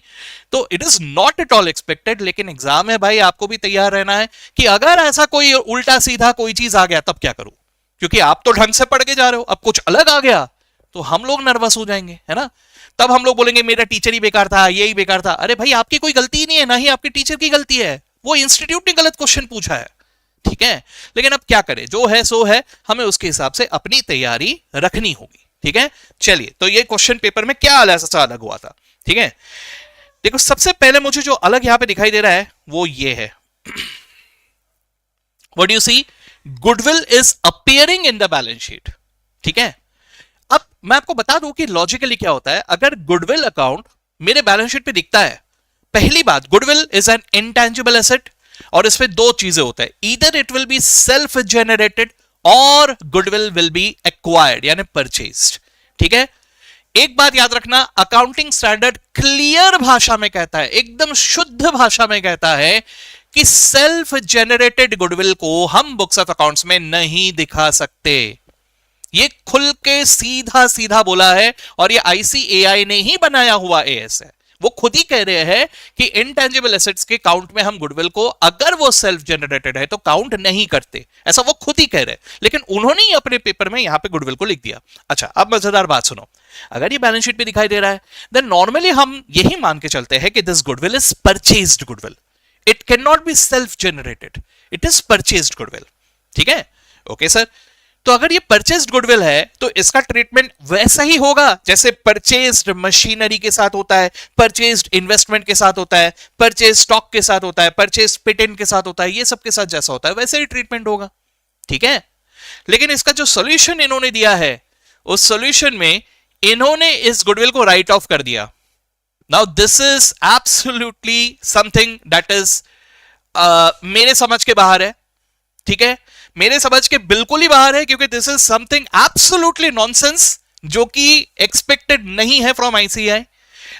तो it is not at all expected, लेकिन एग्जाम है भाई, आपको भी तैयार रहना है कि अगर ऐसा कोई उल्टा सीधा कोई चीज आ गया तब क्या करूं, क्योंकि आप तो ढंग से पढ़ के जा रहे हो, अब कुछ अलग आ गया तो हम लोग नर्वस हो जाएंगे, है ना। तब हम लोग बोलेंगे मेरा टीचर ही बेकार था, यही बेकार था। अरे भाई आपकी कोई गलती ही नहीं है, ना ही आपके टीचर की गलती है, वो इंस्टीट्यूट ने गलत क्वेश्चन पूछा है, ठीक है। लेकिन अब क्या करें, जो है सो है, हमें उसके हिसाब से अपनी तैयारी रखनी होगी, ठीक है। चलिए, तो ये क्वेश्चन पेपर में क्या अलग हुआ था, ठीक है। देखो सबसे पहले मुझे जो अलग यहां पे दिखाई दे रहा है वो ये है, what do you see, goodwill is appearing in the balance sheet, ठीक है। अब मैं आपको बता दूं कि लॉजिकली क्या होता है, अगर गुडविल अकाउंट मेरे बैलेंस शीट पे दिखता है, पहली बात goodwill is an intangible asset, और इसमें दो चीजें होता है, either it will be self generated और गुडविल विल बी एक्वायर्ड यानी परचेज्ड, ठीक है। एक बात याद रखना, अकाउंटिंग स्टैंडर्ड क्लियर भाषा में कहता है, एकदम शुद्ध भाषा में कहता है कि सेल्फ जेनरेटेड गुडविल को हम बुक्स ऑफ अकाउंट्स में नहीं दिखा सकते। ये खुल के सीधा सीधा बोला है, और ये आईसीएआई ने ही बनाया हुआ एएस है। वो खुद ही कह रहे हैं कि इंटेंजिबल एसेट्स के काउंट में हम गुडविल को, अगर वो सेल्फ जनरेटेड है तो काउंट नहीं करते, ऐसा वो खुद ही कह रहे हैं। लेकिन उन्होंने ही अपने पेपर में यहां पे गुडविल को लिख दिया। अच्छा, अब मजेदार बात सुनो, अगर ये बैलेंस शीट पे दिखाई दे रहा है, देन नॉर्मली हम यही मान के चलते हैं कि this goodwill is purchased goodwill, it can not be self generated, it is purchased goodwill, ठीक है। ओके सर, तो अगर ये परचेज्ड गुडविल है तो इसका ट्रीटमेंट वैसा ही होगा जैसे परचेज्ड मशीनरी के साथ होता है, परचेज्ड इन्वेस्टमेंट के साथ होता है, परचेज स्टॉक के साथ होता है, परचेज पेटेंट के साथ होता है, ये सब के साथ जैसा होता है वैसे ही ट्रीटमेंट होगा, ठीक है। लेकिन इसका जो सॉल्यूशन इन्होंने दिया है, उस सॉल्यूशन में इन्होंने इस गुडविल को राइट ऑफ कर दिया। Now this is absolutely something that is मेरे समझ के बाहर है, ठीक है, मेरे समझ के बिल्कुल ही बाहर है, क्योंकि this is something absolutely nonsense, जो कि एक्सपेक्टेड नहीं है फ्रॉम आईसीएआई।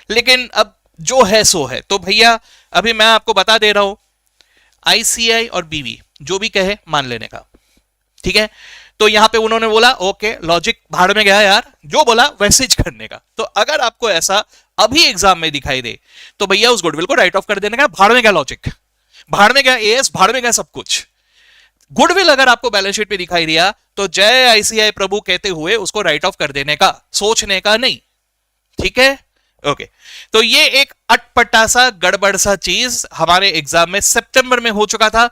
लेकिन अब जो है सो है, तो भैया अभी मैं आपको बता दे रहा हूं, आईसीएआई और बीवी जो भी कहे मान लेने का, ठीक है। तो यहां पे उन्होंने बोला ओके, लॉजिक भाड़ में गया यार, जो बोला वैसे ही करने का। तो अगर आपको ऐसा अभी एग्जाम में दिखाई दे तो भैया उस गुडविल को राइट ऑफ कर देने का, भाड़ में गया लॉजिक, भाड़ में गया एएस, भाड़ में गया सब कुछ। गुडविल अगर आपको बैलेंस शीट पे दिखाई दिया तो जय आईसीआई प्रभु कहते हुए उसको राइट ऑफ कर देने का, सोचने का नहीं, ठीक है। ओके, तो ये एक अटपटा सा गड़बड़ सा चीज हमारे एग्जाम में सितंबर में हो चुका था।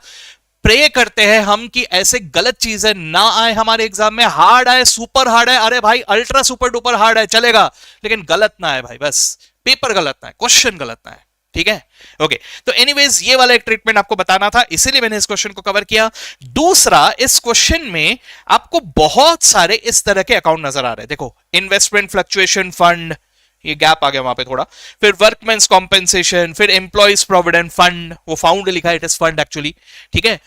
प्रे करते हैं हम कि ऐसे गलत चीजें ना आए हमारे एग्जाम में, हार्ड आए, सुपर हार्ड है, अरे भाई अल्ट्रा सुपर डुपर हार्ड है चलेगा, लेकिन गलत ना आए भाई, बस पेपर गलत ना आए, क्वेश्चन गलत ना आए, ठीक है। ओके, तो एनीवेज ये वाला एक ट्रीटमेंट आपको बताना था, इसीलिए मैंने इस क्वेश्चन को कवर किया। दूसरा, इस क्वेश्चन में आपको बहुत सारे इस तरह के अकाउंट नजर आ रहे हैं, देखो इन्वेस्टमेंट फ्लक्चुएशन फंड, ये गैप आ गया वहां पे थोड़ा, फिर वर्कमेंस कॉम्पेंसेशन, फिर एम्प्लॉइज प्रोविडेंट फंड, वो फाउंड लिखा है, इट इज फंड एक्चुअली, ठीक है।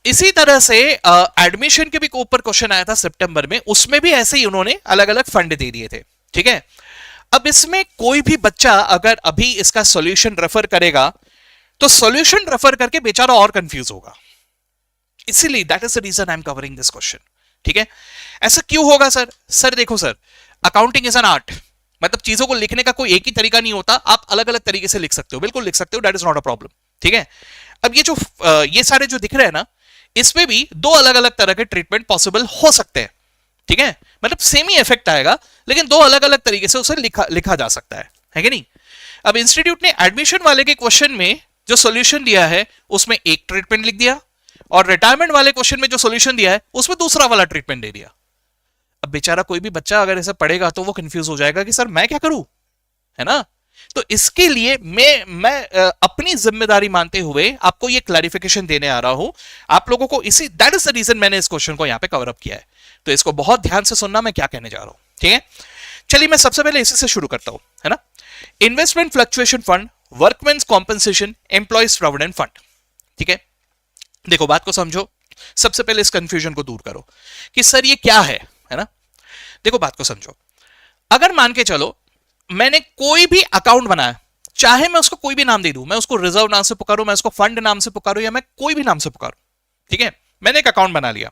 इसी तरह से एडमिशन के भी ऊपर क्वेश्चन आया था सितंबर में, उसमें भी ऐसे ही उन्होंने अलग अलग फंड दे दिए थे, ठीक है। अब इसमें कोई भी बच्चा अगर अभी इसका सॉल्यूशन रेफर करेगा तो सॉल्यूशन रेफर करके बेचारा और कंफ्यूज होगा, इसीलिए that is the reason I am covering this question, ठीक है। ऐसा क्यों होगा सर? सर देखो sir, accounting is an art, मतलब चीजों को लिखने का कोई एक ही तरीका नहीं होता, आप अलग अलग तरीके से लिख सकते हो, बिल्कुल लिख सकते हो, that is not a problem, ठीक है। अब ये जो ये सारे जो दिख रहे हैं ना, इसमें भी दो अलग अलग तरह के ट्रीटमेंट पॉसिबल हो सकते हैं, ठीक है, मतलब सेम ही इफेक्ट आएगा लेकिन दो अलग अलग तरीके से उसे लिखा जा सकता है कि नहीं। अब इंस्टीट्यूट ने एडमिशन वाले के क्वेश्चन में जो सॉल्यूशन दिया है उसमें एक ट्रीटमेंट लिख दिया, और रिटायरमेंट वाले क्वेश्चन में जो सॉल्यूशन दिया है उसमें दूसरा वाला ट्रीटमेंट दे दिया। अब बेचारा कोई भी बच्चा अगर ऐसा पढ़ेगा तो वो कंफ्यूज हो जाएगा कि सर मैं क्या करूं, है ना। तो इसके लिए मैं अपनी जिम्मेदारी मानते हुए आपको ये क्लैरिफिकेशन देने आ रहा हूं आप लोगों को, इसी दैट इज द रीजन मैंने इस क्वेश्चन को यहां पे कवर अप किया है। तो इसको बहुत ध्यान से सुनना मैं क्या कहने जा रहा हूं, ठीक है। चलिए मैं सबसे पहले इसी से शुरू करता हूं, है ना। Investment fluctuation fund, workmen's compensation, employees provident fund, ठीक है। देखो बात को समझो, सबसे पहले इस कंफ्यूजन को दूर करो कि सर ये क्या है ना। देखो बात को समझो, अगर मान के चलो मैंने कोई भी अकाउंट बनाया, चाहे मैं उसको कोई भी नाम दे दूं, मैं उसको रिजर्व नाम से पुकारूं, मैं उसको फंड नाम से पुकारूं, या मैं कोई भी नाम से पुकारूं, ठीक है, मैंने एक अकाउंट बना लिया।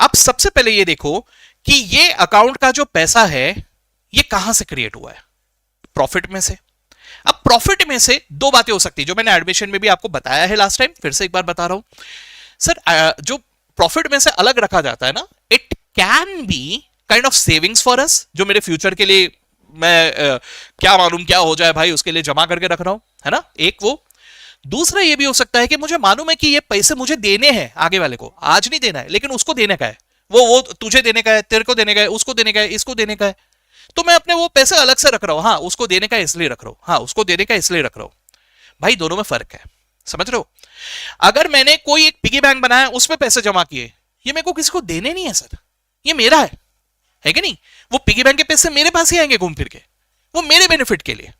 आप सबसे पहले ये देखो कि ये अकाउंट का जो पैसा है ये कहां से क्रिएट हुआ है, प्रॉफिट में से। अब प्रॉफिट में से दो बातें हो सकती है, जो मैंने एडमिशन में भी आपको बताया है लास्ट टाइम, फिर से एक बार बता रहा हूं। सर जो प्रॉफिट में से अलग रखा जाता है ना, it can be kind of savings for us, जो मेरे फ्यूचर के लिए मैं क्या मालूम क्या हो जाए भाई, उसके लिए जमा करके रख रहा हूं, है ना, एक वो। दूसरा ये भी हो सकता है कि मुझे मालूम है कि ये पैसे मुझे देने हैं आगे वाले को, आज नहीं देना है लेकिन उसको देने का है, वो तुझे देने का है, तेरे को देने का है, उसको देने का है, इसको देने का है, तो मैं अपने वो पैसे अलग से रख रहा हूं। हाँ, उसको देने का इसलिए रख रहा हूं, हाँ उसको देने का इसलिए रख रहा हूं। भाई दोनों में फर्क है, समझ रहे हो? अगर मैंने कोई एक पिगी बैंक बनाया, उसमें पैसे जमा किए, ये मेरे को किसी को देने नहीं है सर, ये मेरा है कि नहीं? वो पिगी बैंक के पैसे मेरे पास ही आएंगे घूम फिर के, वो मेरे बेनिफिट के लिए।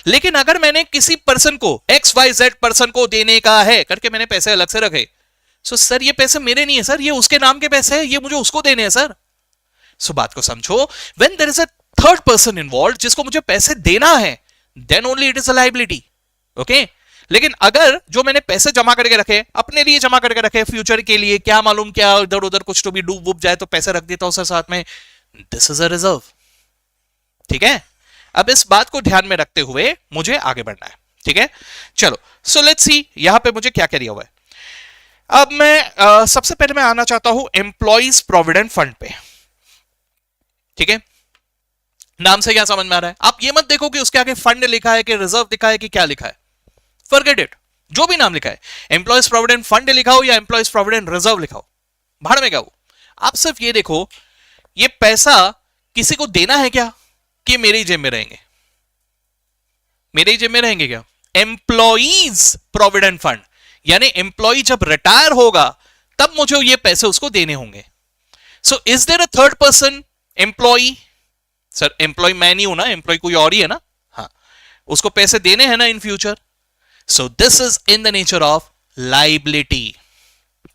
लेकिन अगर मैंने किसी पर्सन को, XYZ पर्सन को देने का है करके मैंने पैसे अलग से रखे, सो सर ये पैसे मेरे नहीं है सर, ये उसके नाम के पैसे हैं, ये मुझे उसको देने हैं सर। सो बात को समझो, when there is a third person involve जिसको मुझे पैसे देना है, then only it is a liability, okay. लेकिन अगर जो मैंने पैसे जमा करके रखे, अपने लिए जमा करके रखे, फ्यूचर के लिए, क्या मालूम क्या इधर उधर कुछ तो भी डूब वूब जाए तो पैसे रख देता हूं सर साथ में, दिस इज अ रिजर्व, ठीक है। अब इस बात को ध्यान में रखते हुए मुझे आगे बढ़ना है, ठीक है। चलो, सो लेट्स सी यहां पे मुझे क्या क्या दिया हुआ है। अब मैं सबसे पहले मैं आना चाहता हूं एम्प्लॉइज प्रोविडेंट फंड पे, ठीक है। नाम से क्या समझ में आ रहा है? आप ये मत देखो कि उसके आगे फंड लिखा है कि रिजर्व लिखा है कि क्या लिखा है, फॉरगेट इट, जो भी नाम लिखा है, एम्प्लॉइज प्रोविडेंट फंड लिखा हो या एम्प्लॉइज प्रोविडेंट रिजर्व लिखा हो, भाड़ में क्या हो। आप सिर्फ ये देखो, ये पैसा किसी को देना है क्या, कि मेरे ही जेब में रहेंगे, मेरे ही जेब में रहेंगे क्या? एम्प्लॉइज प्रोविडेंट फंड, यानी एम्प्लॉय जब रिटायर होगा तब मुझे ये पैसे उसको देने होंगे। So is there a third person employee? Sir employee मैं नहीं हूं ना, एम्प्लॉय कोई और ही है ना, हाँ उसको पैसे देने हैं ना in future. So this is in the nature of liability,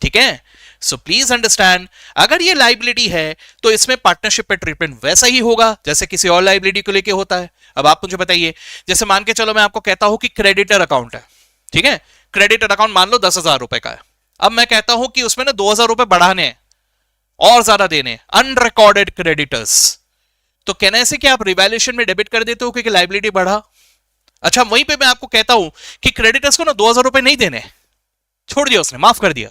ठीक है। सो प्लीज अंडरस्टैंड, अगर ये लाइबिलिटी है तो इसमें पार्टनरशिप पे ट्रीटमेंट वैसा ही होगा जैसे किसी और लाइबिलिटी को लेके होता है। अब आप मुझे बताइए, जैसे मान के चलो मैं आपको कहता हूं कि क्रेडिटर अकाउंट है, ठीक है, क्रेडिटर अकाउंट मान लो 10,000 रुपए का है। अब मैं कहता हूं कि उसमें ना 2,000 रुपए बढ़ाने हैं और ज्यादा देने, अनरिकॉर्डेड क्रेडिटर्स, तो कहना ऐसे कि आप रिवैल्यूएशन में डेबिट कर देते हो क्योंकि लाइबिलिटी बढ़ा। अच्छा, वहीं पे मैं आपको कहता हूं कि क्रेडिटर्स को ना 2,000 रुपए नहीं देने, छोड़ दिया उसने, माफ कर दिया,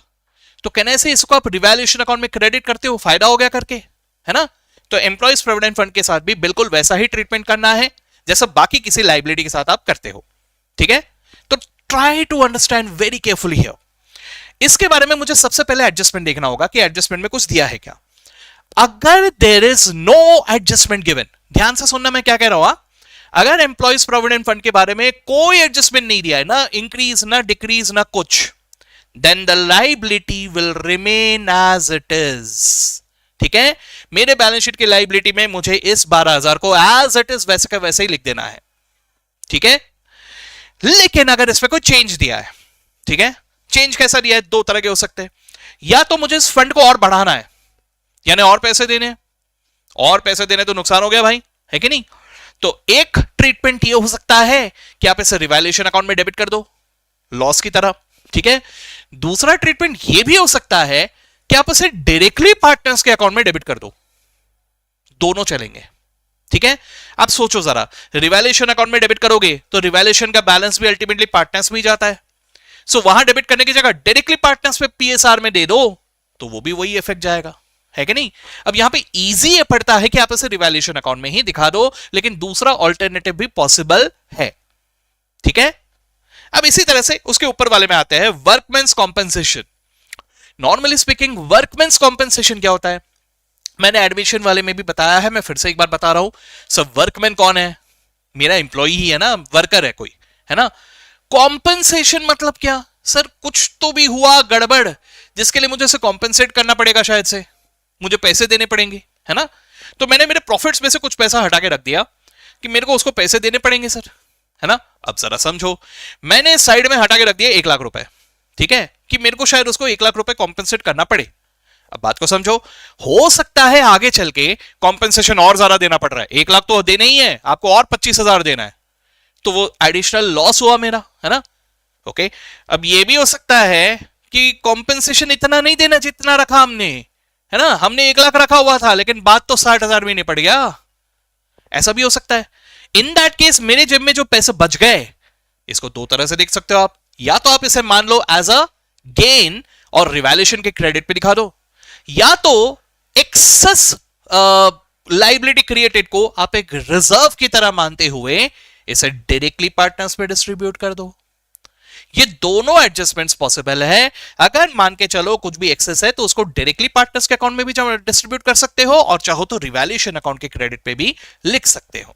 तो कहने से इसको आप रिवैल्यूएशन अकाउंट में क्रेडिट करते हो, फायदा हो गया करके, है ना। तो एम्प्लॉइज प्रोविडेंट फंड के साथ भी बिल्कुल वैसा ही ट्रीटमेंट करना है जैसा बाकी किसी लाइबिलिटी के साथ आप करते हो, ठीक है। तो try to understand very carefully here. इसके बारे में मुझे सबसे पहले एडजस्टमेंट देखना होगा कि एडजस्टमेंट में कुछ दिया है क्या। अगर there is no adjustment given, ध्यान से सुनना मैं क्या कह रहा हूं, अगर एम्प्लॉइज प्रोविडेंट फंड के बारे में कोई एडजस्टमेंट नहीं दिया है, ना इंक्रीज ना डिक्रीज ना कुछ, then the liability will remain as it is, ठीक है। मेरे बैलेंस शीट की लाइबिलिटी में मुझे इस 12,000 को as it is वैसे का वैसे ही लिख देना है, ठीक है। लेकिन अगर इसमें कोई चेंज दिया है, ठीक है, चेंज कैसा दिया है, दो तरह के हो सकते हैं, या तो मुझे इस फंड को और बढ़ाना है, यानी और पैसे देने, और पैसे देने तो नुकसान हो गया भाई, है कि नहीं। तो एक ट्रीटमेंट ये हो सकता है कि आप इसे रिवैल्यूएशन अकाउंट में डेबिट कर दो लॉस की तरह, ठीक है। दूसरा ट्रीटमेंट यह भी हो सकता है कि आप इसे डायरेक्टली पार्टनर्स के अकाउंट में डेबिट कर दो, दोनों चलेंगे, ठीक है। आप सोचो जरा, रिवैल्यूएशन अकाउंट में डेबिट करोगे तो रिवैल्यूएशन का बैलेंस भी अल्टीमेटली पार्टनर्स में ही जाता है। सो वहां डेबिट करने की जगह डायरेक्टली पार्टनर्स पे पीएसआर में दे दो तो वो भी वही इफेक्ट जाएगा, है कि नहीं। अब यहां पे इजी ये पड़ता है कि आप इसे रिवैल्यूएशन अकाउंट में ही दिखा दो, लेकिन दूसरा ऑल्टरनेटिव भी पॉसिबल है, ठीक है। अब इसी तरह से उसके ऊपर वाले में आते हैं workmen's compensation. Normally speaking workmen's compensation क्या होता है, मैंने एडमिशन वाले में भी बताया है, मैं फिर से एक बार बता रहा हूं। सब वर्कमैन कौन है, मेरा एम्प्लॉय ही है ना, वर्कर है कोई, है ना। कॉम्पेंसेशन मतलब क्या सर, कुछ तो भी हुआ गड़बड़ जिसके लिए मुझे इसे कॉम्पेंसेट करना पड़ेगा, शायद से मुझे पैसे देने पड़ेंगे, है ना। तो मैंने मेरे प्रॉफिट्स में से कुछ पैसा हटा के रख दिया कि मेरे को उसको पैसे देने पड़ेंगे सर, है ना। अब जरा समझो, मैंने साइड में हटा के रख दिया 1 लाख रुपए, ठीक है, कि मेरे को शायद उसको 1 लाख रुपए कॉम्पेंसेट करना पड़े। अब बात को समझो, हो सकता है आगे चल के कॉम्पेंसेशन और ज्यादा देना पड़ रहा है, 1 लाख तो देना ही है आपको और 25,000 देना है, तो वो एडिशनल लॉस हुआ मेरा, है ना। ओके, अब ये भी हो सकता है कि कॉम्पेंसेशन इतना नहीं देना जितना रखा हमने, है ना। हमने 1 लाख रखा हुआ था लेकिन बात तो 60,000 में निपट गया, ऐसा भी हो सकता है। इन दैट केस मेरे जेब में जो पैसे बच गए, इसको दो तरह से देख सकते हो आप, या तो आप इसे मान लो एज अ गेन और रिवैल्यूएशन के क्रेडिट पे दिखा दो, या तो एक्सेस लाइबिलिटी क्रिएटेड को आप एक रिजर्व की तरह मानते हुए इसे डायरेक्टली पार्टनर्स में डिस्ट्रीब्यूट कर दो। ये दोनों एडजस्टमेंट्स पॉसिबल है। अगर मान के चलो कुछ भी एक्सेस है तो उसको डायरेक्टली पार्टनर्स के अकाउंट में भी डिस्ट्रीब्यूट कर सकते हो और चाहो तो रिवैल्यूएशन अकाउंट के क्रेडिट पे भी लिख सकते हो।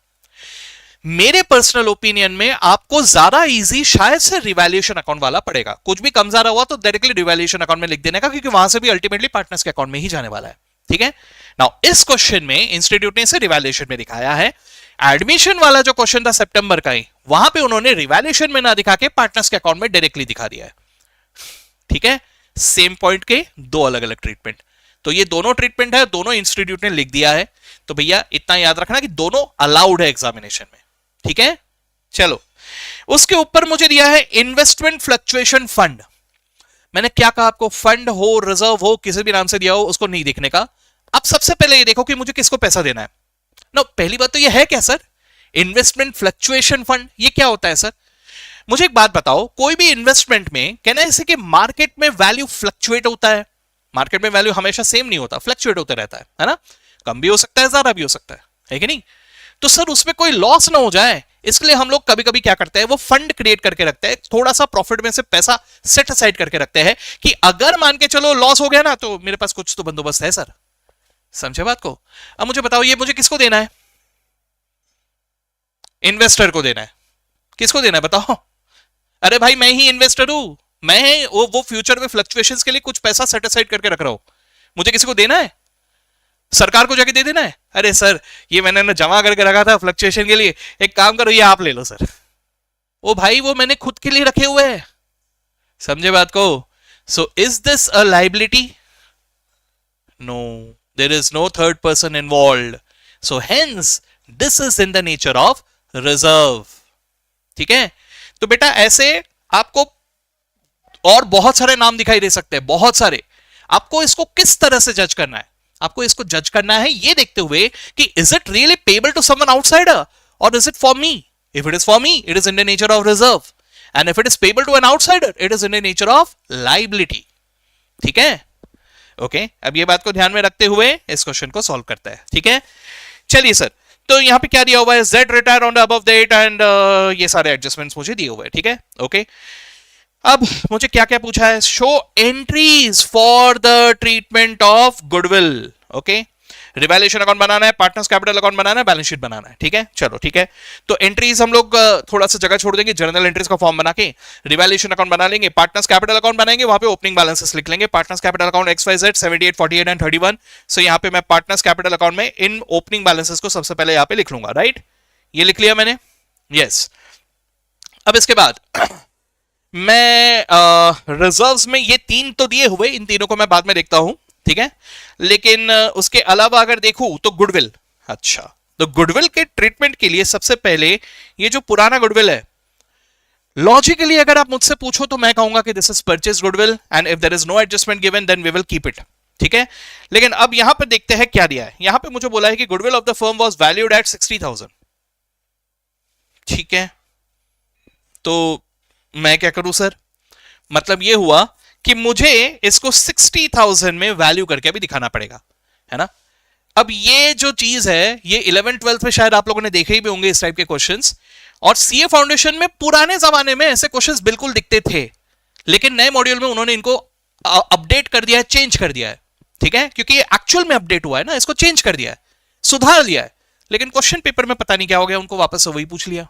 मेरे पर्सनल ओपिनियन में आपको ज्यादा इजी शायद से रिवैल्यूएशन अकाउंट वाला पड़ेगा। कुछ भी कम ज्यादा हुआ तो डायरेक्टली रिवैल्यूएशन अकाउंट में लिख देने का, क्योंकि वहां से भी अल्टीमेटली पार्टनर्स के अकाउंट में ही जाने वाला है। ठीक है, नाउ इस क्वेश्चन में इंस्टीट्यूट ने इसे रिवैल्यूएशन में दिखाया है। एडमिशन वाला जो क्वेश्चन था सितंबर का ही, वहां पे उन्होंने रिवैल्यूएशन में ना दिखा के पार्टनर्स के अकाउंट में डायरेक्टली दिखा दिया है। ठीक है, सेम पॉइंट के दो अलग अलग ट्रीटमेंट। तो ये दोनों ट्रीटमेंट है, दोनों इंस्टीट्यूट ने लिख दिया है। तो भैया इतना याद रखना कि दोनों अलाउड है एग्जामिनेशन में। ठीक है, चलो उसके ऊपर मुझे दिया है इन्वेस्टमेंट फ्लक्चुएशन फंड। मैंने क्या कहा आपको, फंड हो रिजर्व हो किसी भी नाम से दिया हो उसको नहीं देखने का। अब सबसे पहले ये देखो कि मुझे किसको पैसा देना है ना। पहली बात तो ये है क्या सर, इन्वेस्टमेंट फ्लक्चुएशन फंड ये क्या होता है सर? मुझे एक बात बताओ, कोई भी इन्वेस्टमेंट में कहना ऐसे कि मार्केट में वैल्यू फ्लक्चुएट होता है। मार्केट में वैल्यू हमेशा सेम नहीं होता, फ्लक्चुएट होता रहता है ना। कम भी हो सकता है, ज्यादा भी हो सकता है कि नहीं? तो सर उसमें कोई लॉस ना हो जाए इसलिए हम लोग कभी कभी क्या करते हैं, वो फंड क्रिएट करके रखते हैं, थोड़ा सा प्रॉफिट में से पैसा सेट असाइड करके रखते हैं कि अगर मान के चलो लॉस हो गया ना तो मेरे पास कुछ तो बंदोबस्त है सर। समझे बात को? अब मुझे बताओ ये मुझे किसको देना है? इन्वेस्टर को देना है। किसको देना है बताओ? अरे भाई मैं ही इन्वेस्टर हूं, मैं वो फ्यूचर में फ्लक्चुएशंस के लिए कुछ पैसा सेट असाइड करके रख रहा हूं, मुझे किसी को देना है? सरकार को जाके दे देना है? अरे सर ये मैंने ना जमा करके रखा था फ्लक्चुएशन के लिए, एक काम करो ये आप ले लो सर। ओ भाई वो मैंने खुद के लिए रखे हुए हैं। समझे बात को? So is this a liability? No, there is no third person involved, so hence this is in the nature of reserve. ठीक है, तो बेटा ऐसे आपको और बहुत सारे नाम दिखाई दे सकते हैं, बहुत सारे। आपको इसको किस तरह से जज करना है? आपको इसको जज करना है ये देखते हुए कि is it really payable to someone outsider or is it for me? If it is for me it is in the nature of reserve, and if it is payable to an outsider it is in the nature of liability. ठीक है, okay अब ये बात को ध्यान में रखते हुए इस क्वेश्चन को सॉल्व करता है। ठीक है, चलिए सर, तो यहां पे क्या दिया हुआ है, Z retire on the above date and ये सारे एडजस्टमेंट्स मुझे दिए हुए हैं। ठीक है, ओके अब मुझे क्या क्या पूछा है, show entries for the treatment of goodwill. Okay, revaluation account बनाना है, पार्टनर्स कैपिटल अकाउंट बनाना है, बैलेंस शीट बनाना है। ठीक है, चलो ठीक है, तो एंट्रीज हम लोग थोड़ा सा जगह छोड़ देंगे, जर्नल एंट्रीज का फॉर्म बना के रिवैल्यूएशन अकाउंट बना लेंगे, पार्टनर्स कैपिटल अकाउंट बनाएंगे, वहां पे ओपनिंग बैलेंसेस लिख लेंगे, partners capital account XYZ 78 48 and 31। सो यहाँ पे मैं पार्टनर्स कैपिटल अकाउंट में इन ओपनिंग बैलेंसेस को सबसे पहले यहाँ पे लिख लूंगा। राइट, ये लिख लिया मैंने, यस। अब इसके बाद मैं रिजर्व्स में ये तीन तो दिए हुए, इन तीनों को मैं बाद में देखता हूं। ठीक है, लेकिन उसके अलावा अगर देखूं तो गुडविल, अच्छा तो गुडविल के ट्रीटमेंट के लिए सबसे पहले ये जो पुराना गुडविल है, लॉजिकली अगर आप मुझसे पूछो तो मैं कहूंगा कि this is purchase goodwill and if there is no adjustment given then we will keep it. ठीक है, लेकिन अब यहां पर देखते हैं क्या दिया है। यहां पे मुझे बोला है कि goodwill of the firm was valued at 60,000। ठीक है, तो मैं क्या करूं सर, मतलब ये हुआ कि मुझे इसको 60,000 में वैल्यू करके अभी दिखाना पड़ेगा, है ना। अब ये जो चीज है ये 11th-12th में शायद आप लोगों ने देखे ही भी होंगे इस टाइप के क्वेश्चंस, और सीए फाउंडेशन में पुराने जमाने में ऐसे क्वेश्चंस बिल्कुल दिखते थे, लेकिन नए मॉड्यूल में उन्होंने इनको अपडेट कर दिया है, चेंज कर दिया है। ठीक है, क्योंकि ये एक्चुअल में अपडेट हुआ है ना, इसको चेंज कर दिया है, सुधार दिया है, लेकिन क्वेश्चन पेपर में पता नहीं क्या हो गया, उनको वापस से वही पूछ लिया।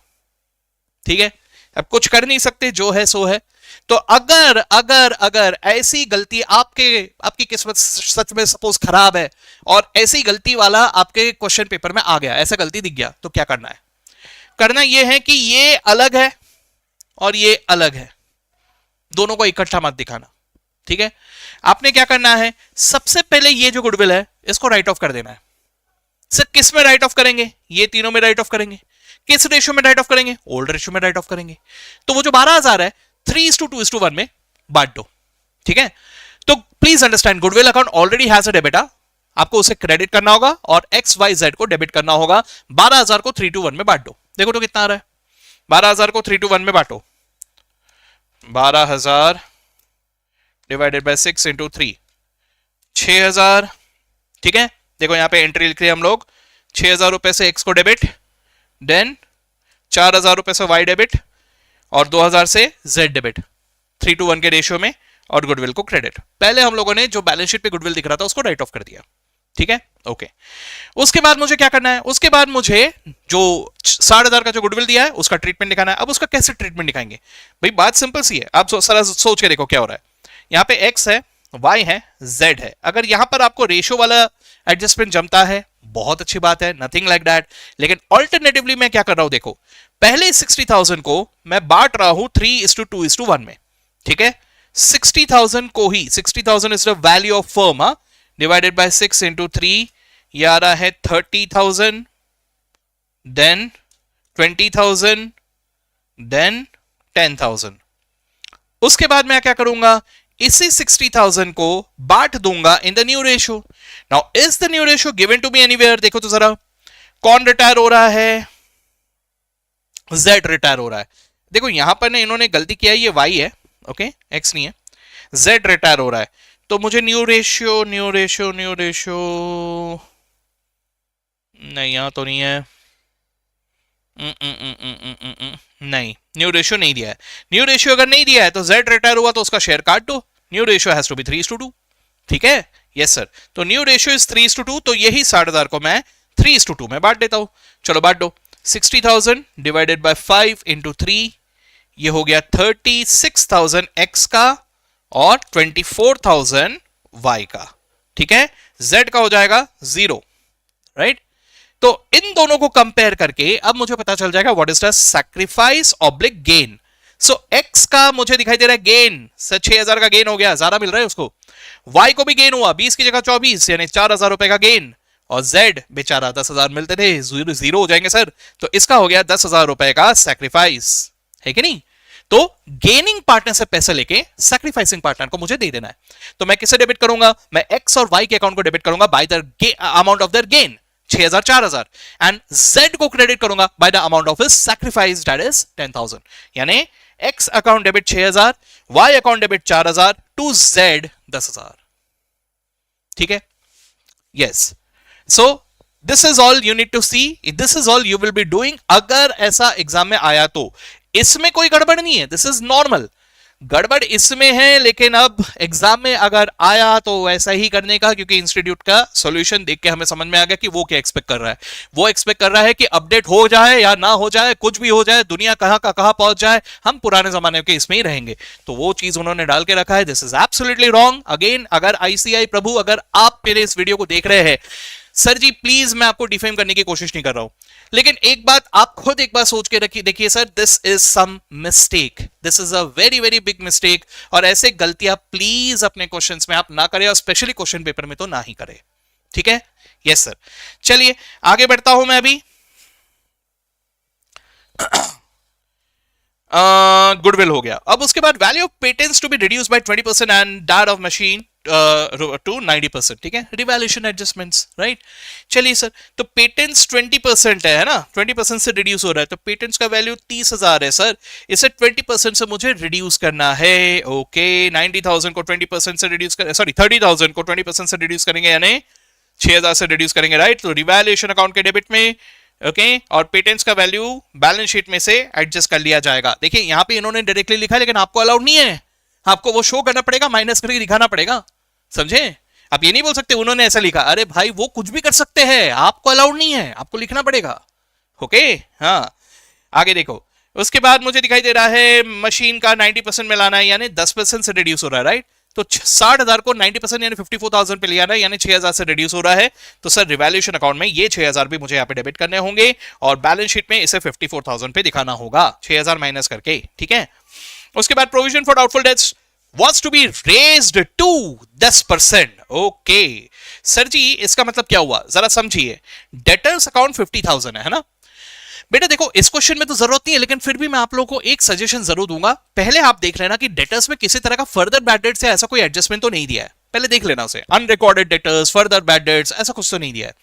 ठीक है, अब कुछ कर नहीं सकते, जो है सो है। तो अगर अगर अगर ऐसी गलती आपकी किस्मत सच में सपोज खराब है और ऐसी गलती वाला आपके क्वेश्चन पेपर में आ गया, ऐसा गलती दिख गया, तो क्या करना है? करना यह है कि ये अलग है और ये अलग है, दोनों को इकट्ठा मत दिखाना। ठीक है, आपने क्या करना है, सबसे पहले ये जो गुडविल है इसको राइट ऑफ कर देना है। सर किस में राइट ऑफ करेंगे? ये तीनों में राइट ऑफ करेंगे। किस रेशियो में राइट ऑफ करेंगे? ओल्ड रेशियो में राइट ऑफ करेंगे। तो वो जो 12,000 है 3:2:1 में बांट दो। ठीक है, तो please understand goodwill account already has a debit, आपको उसे क्रेडिट करना होगा और XYZ को डेबिट करना होगा। 12,000 को 3:1 में बांट दो, देखो तो कितना आ रहा है। 12,000 को 3:1 में बांटो, 12,000 डिवाइडेड बाय 6 × 3, 6,000। ठीक है, देखो यहाँ पे एंट्री लिख रहे हैं हम लोग 6,000 रुपए से एक्स को डेबिट, देन 4,000 रुपए से वाई डेबिट और 2,000 से जेड डेबिट 3:1 के रेशियो में, और गुडविल को क्रेडिट। पहले हम लोगों ने जो बैलेंस शीट पे गुडविल दिख रहा था उसको राइट ऑफ कर दिया, ठीक है, ओके। उसके बाद मुझे क्या करना है, उसके बाद मुझे जो 60,000 का जो गुडविल दिया है उसका ट्रीटमेंट दिखाना है। अब उसका कैसे ट्रीटमेंट दिखाएंगे भाई, बात सिंपल सी है, आप सारा सोच के देखो क्या हो रहा है। यहाँ पे एक्स है, वाई है, जेड है। अगर यहां पर आपको रेशियो वाला एडजस्टमेंट जमता है बहुत अच्छी बात है, नथिंग लाइक दैट। लेकिन ऑल्टरनेटिवली मैं क्या कर रहा हूं, देखो पहले 60,000 को मैं बांट रहा हूं 3:2:1 में, ठीक है। 60,000 को ही, 60,000 is the value of firm, divided by 6 into 3, ये आ रहा है 30,000, देन 20,000, देन 10,000। उसके बाद मैं क्या करूंगा, इसी 60,000 को बांट दूंगा in the new ratio. Now is the new ratio given to me anywhere, देखो तो जरा, कौन रिटायर हो रहा है, जेड रिटायर हो रहा है। देखो यहां पर ने इन्होंने गलती किया है, ये वाई है, ओके, एक्स नहीं है, जेड रिटायर हो रहा है। तो मुझे न्यू रेशियो नहीं, यहां तो नहीं है, नहीं, न्यू रेशियो नहीं दिया है। न्यू रेशियो अगर नहीं दिया है तो जेड रिटायर हुआ तो उसका शेयर काट दो, new ratio has to be 3:2, ठीक है, यस सर। तो न्यू रेशियो इज 3:2, तो यही 60,000 को मैं 3:2 में बांट देता हूं। चलो बांट दो, 60,000 डिवाइडेड बाय 5 into 3, ये हो गया 36,000 एक्स का और 24,000 वाई का, ठीक है। जेड का हो जाएगा 0, राइट। तो इन दोनों को कंपेयर करके अब मुझे पता चल जाएगा what is the sacrifice oblique gain. So x का मुझे दिखाई दे रहा है गेन, 6,000 का गेन हो गया, ज्यादा मिल रहा है उसको। वाई को भी गेन हुआ, 20 की जगह 24, यानी 4,000 रुपए का गेन। और जेड बेचारा 10,000 मिलते थे, जीरो हो जाएंगे सर, तो इसका हो गया 10,000 रुपए का सैक्रिफाइस, है कि नहीं। तो गेनिंग पार्टनर से पैसे लेके सैक्रिफाइसिंग पार्टनर को मुझे दे देना है। तो मैं किसे डेबिट करूंगा, मैं एक्स और वाई के अकाउंट को डेबिट करूंगा by the amount of their gain 6,000 4,000, and Z को क्रेडिट करूंगा by the amount of his sacrifice, that is 10,000। यानी X account debit 6,000, Y account debit 4,000, to Z 10,000, ठीक है, yes. So this is all you need to see, this is all you will be doing. अगर ऐसा exam में आया तो इसमें कोई गड़बड़ नहीं है, दिस इज नॉर्मल। गड़बड़ इसमें है, लेकिन अब एग्जाम में अगर आया तो वैसा ही करने का, क्योंकि इंस्टीट्यूट का सॉल्यूशन देख के हमें समझ में आ गया कि वो क्या एक्सपेक्ट कर रहा है। वो एक्सपेक्ट कर रहा है कि अपडेट हो जाए या ना हो जाए, कुछ भी हो जाए, दुनिया कहां का कहां पहुंच जाए, हम पुराने जमाने के इसमें ही रहेंगे। तो वो चीज उन्होंने डाल के रखा है, this is absolutely wrong. Again, अगर आईसीआई प्रभु अगर आप मेरे इस वीडियो को देख रहे हैं, सर जी प्लीज, मैं आपको डिफेम करने की कोशिश नहीं कर रहा हूं, लेकिन एक बात आप खुद एक बार सोच के रखिए, देखिए sir, this is some mistake, this is a very very big mistake. और ऐसे गलतियां प्लीज अपने क्वेश्चंस में आप ना करें, और स्पेशली क्वेश्चन पेपर में तो ना ही करें, ठीक है, यस सर। चलिए आगे बढ़ता हूं मैं अभी। गुडविल हो गया। अब उसके बाद value of patents to be reduce by 20% and that of machine to 90%, ठीक है, रिवैल्यूएशन एडजस्टमेंट्स, राइट। चलिए सर, तो पेटेंट्स 20% है ना, 20% से रिड्यूस हो रहा है, तो पेटेंट्स का वैल्यू 30,000 है सर, इसे 20% से मुझे रिड्यूस करना है, ओके। 90,000 को 20% से रिड्यूस कर, सॉरी 30,000 को 20% से रिड्यूस करेंगे, यानी 6,000 से रिड्यूस करेंगे, राइट। तो रिवैल्यूएशन अकाउंट के डेबिट में, ओके, और पेटेंट्स का वैल्यू बैलेंस शीट में से एडजस्ट कर लिया जाएगा। देखिए यहां पे इन्होंने डायरेक्टली लिखा है, लेकिन आपको अलाउड नहीं है, आपको वो शो करना पड़ेगा, माइनस करके दिखाना पड़ेगा, समझे। आप ये नहीं बोल सकते उन्होंने ऐसा लिखा, अरे भाई वो कुछ भी कर सकते हैं, आपको अलाउड नहीं है, आपको लिखना पड़ेगा, ओके। हाँ, आगे देखो, उसके बाद मुझे दिखाई दे रहा है मशीन का 90% में लाना है, यानी 10% से रिड्यूस हो रहा है, राइट। तो 60,000 को 90% यानी 54,000 पे लिया ना, यानी 6,000 से रिड्यूस हो रहा है। तो सर रिवैल्यूएशन अकाउंट में ये 6,000 भी मुझे यहाँ पे डेबिट करने होंगे, और बैलेंस शीट में इसे 54,000 पे दिखाना होगा, 6,000 माइनस करके, ठीक है। उसके बाद provision for doubtful debts was to be raised to 10%, okay. Sir जी इसका मतलब क्या हुआ, जरा समझिए। डेटर्स अकाउंट 50,000 है ना बेटा। देखो इस क्वेश्चन में तो जरूरत नहीं है, लेकिन फिर भी मैं आप लोगों को एक सजेशन जरूर दूंगा। पहले आप देख लेना कि डेटर्स में किसी तरह का फर्दर बैड डेट्स या ऐसा कोई एडजस्टमेंट तो नहीं दिया है, पहले देख लेना उसे। Unrecorded debtors, further bad debts, ऐसा कुछ तो नहीं दिया है।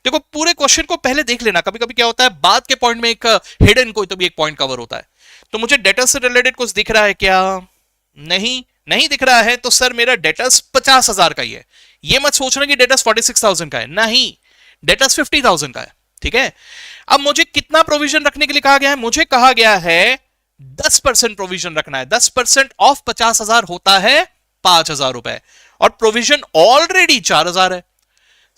देखो पूरे क्वेश्चन को पहले देख लेना, कभी कभी क्या होता है बाद के पॉइंट में एक हिडन कोई तो भी एक पॉइंट कवर होता है। तो मुझे डेटर्स से रिलेटेड कुछ दिख रहा है क्या, नहीं दिख रहा है, तो सर मेरा डेटर्स 50,000 का ही है, ये मत सोचना कि डेटर्स 46,000 का है, नहीं, डेटर्स 50,000 का है। ठीक है, अब मुझे कितना प्रोविजन रखने के लिए कहा गया है? मुझे कहा गया है 10% प्रोविजन रखना है। 10% ऑफ 50,000 होता है 5,000 रुपए, और प्रोविजन ऑलरेडी 4,000 है।